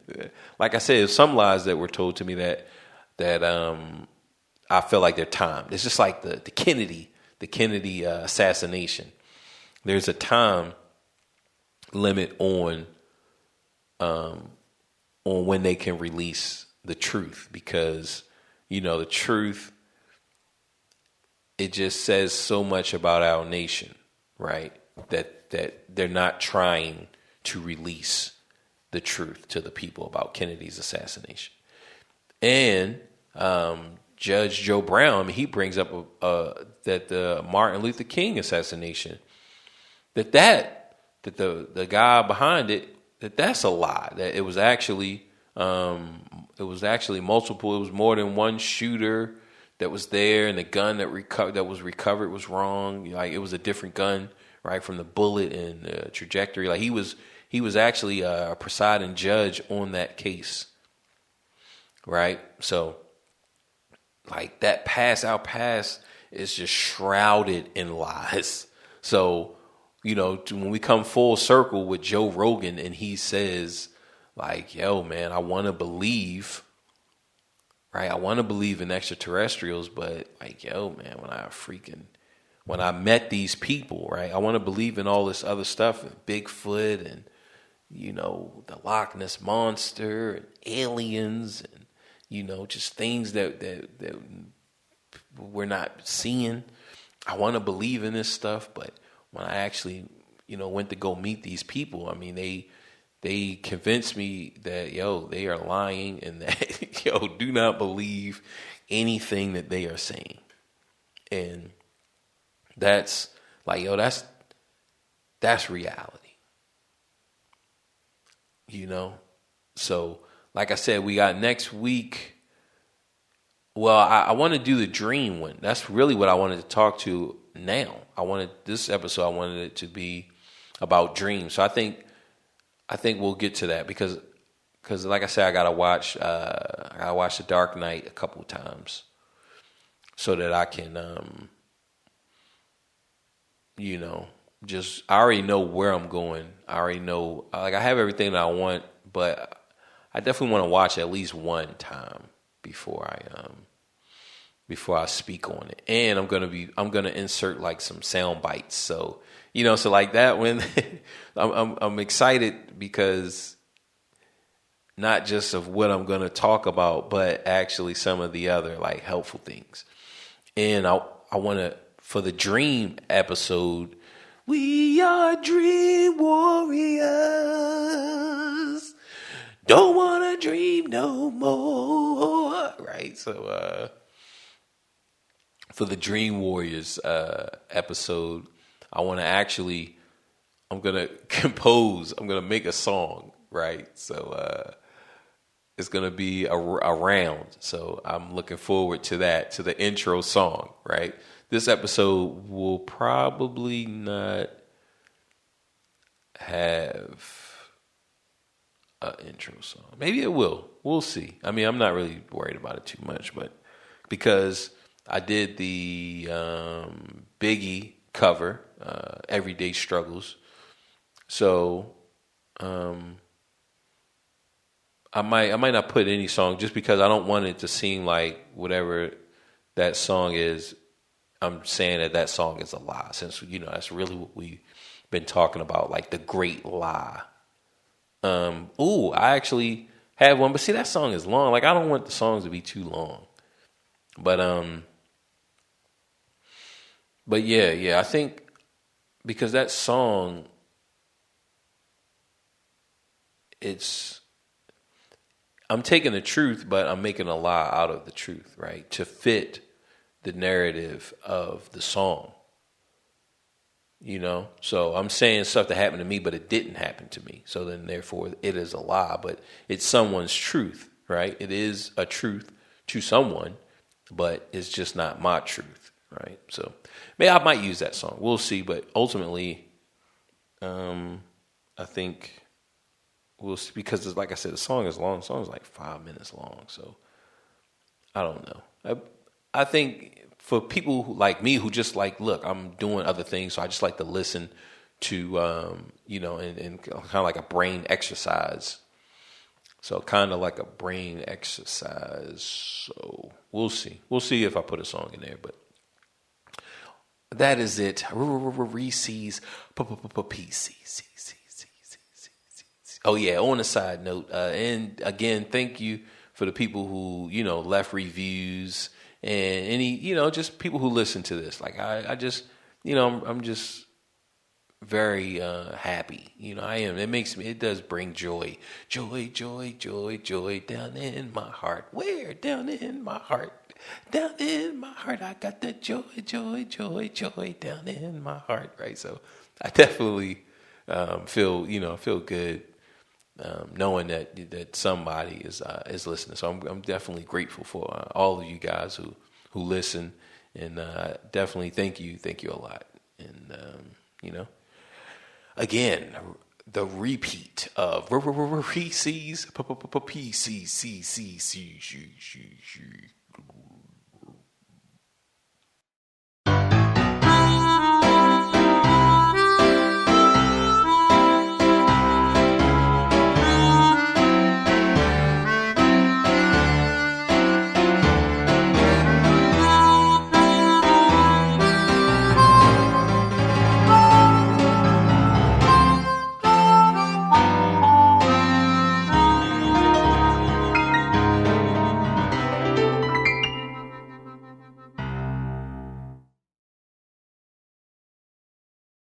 Like I said, some lies that were told to me that I feel like they're timed. It's just like the Kennedy assassination. There's a time limit on when they can release the truth, because the truth, it just says so much about our nation, right? That they're not trying to release the truth to the people about Kennedy's assassination. And Judge Joe Brown, he brings up that the Martin Luther King assassination, that the guy behind it, that's a lie. That it was actually multiple. It was more than one shooter that was there, and the gun that was recovered was wrong. Like, it was a different gun, right, from the bullet and the trajectory. Like, he was He was actually a presiding judge on that case, right? So, like that past, our past is just shrouded in lies. So, when we come full circle with Joe Rogan and he says, like, yo, man, I want to believe, right? I want to believe in extraterrestrials, but like, yo, man, when I met these people, right? I want to believe in all this other stuff, and Bigfoot and, the Loch Ness Monster and aliens and, just things that we're not seeing. I want to believe in this stuff, but when I actually, went to go meet these people, I mean, they convinced me that, they are lying and that, do not believe anything that they are saying. And that's like, that's reality. So like I said, we got next week. Well, I want to do the dream one. That's really what I wanted to talk to now. This episode, I wanted it to be about dreams. So I think we'll get to that because like I said, I gotta watch The Dark Knight a couple of times so that I can, I already know where I'm going. I already know, like I have everything that I want, but I definitely want to watch at least one time before I speak on it. And I'm gonna insert like some sound bites. So, so like that when I'm excited because not just of what I'm gonna talk about, but actually some of the other like helpful things. And I want to, for the dream episode, we are dream warriors. Don't want to dream no more. Right? So, for the Dream Warriors episode, I'm going to compose, I'm going to make a song, right? So, it's going to be a round. So I'm looking forward to that, to the intro song, right? This episode will probably not have an intro song. Maybe it will. We'll see. I mean, I'm not really worried about it too much, but because I did the Biggie cover, Everyday Struggles. So I might not put any song just because I don't want it to seem like whatever that song is, I'm saying that song is a lie, since that's really what we've been talking about, like the great lie. I actually have one, but see, that song is long. Like I don't want the songs to be too long. But yeah, I think because that song, I'm taking the truth, but I'm making a lie out of the truth, right? To fit the narrative of the song. So I'm saying stuff that happened to me, but it didn't happen to me. So then therefore it is a lie, but it's someone's truth, right? It is a truth to someone, but it's just not my truth, right? So maybe I might use that song. We'll see, but ultimately, I think we'll see, because like I said, the song is long. The song is like 5 minutes long, so I don't know. I think for people like me who just like, look, I'm doing other things, so I just like to listen to, and kind of like a brain exercise. So kind of like a brain exercise. So we'll see. We'll see if I put a song in there, but that is it. Reese's PCs. Oh yeah, on a side note, and again, thank you for the people who, left reviews and any, just people who listen to this. Like I just, I'm just very happy. I am. It does bring joy down in my heart. Where? Down in my heart. Down in my heart, I got the joy down in my heart. Right. So I definitely feel good. Knowing that somebody is listening, so I'm definitely grateful for all of you guys who listen, and definitely thank you a lot. And again, the repeat of Reese's Pieces.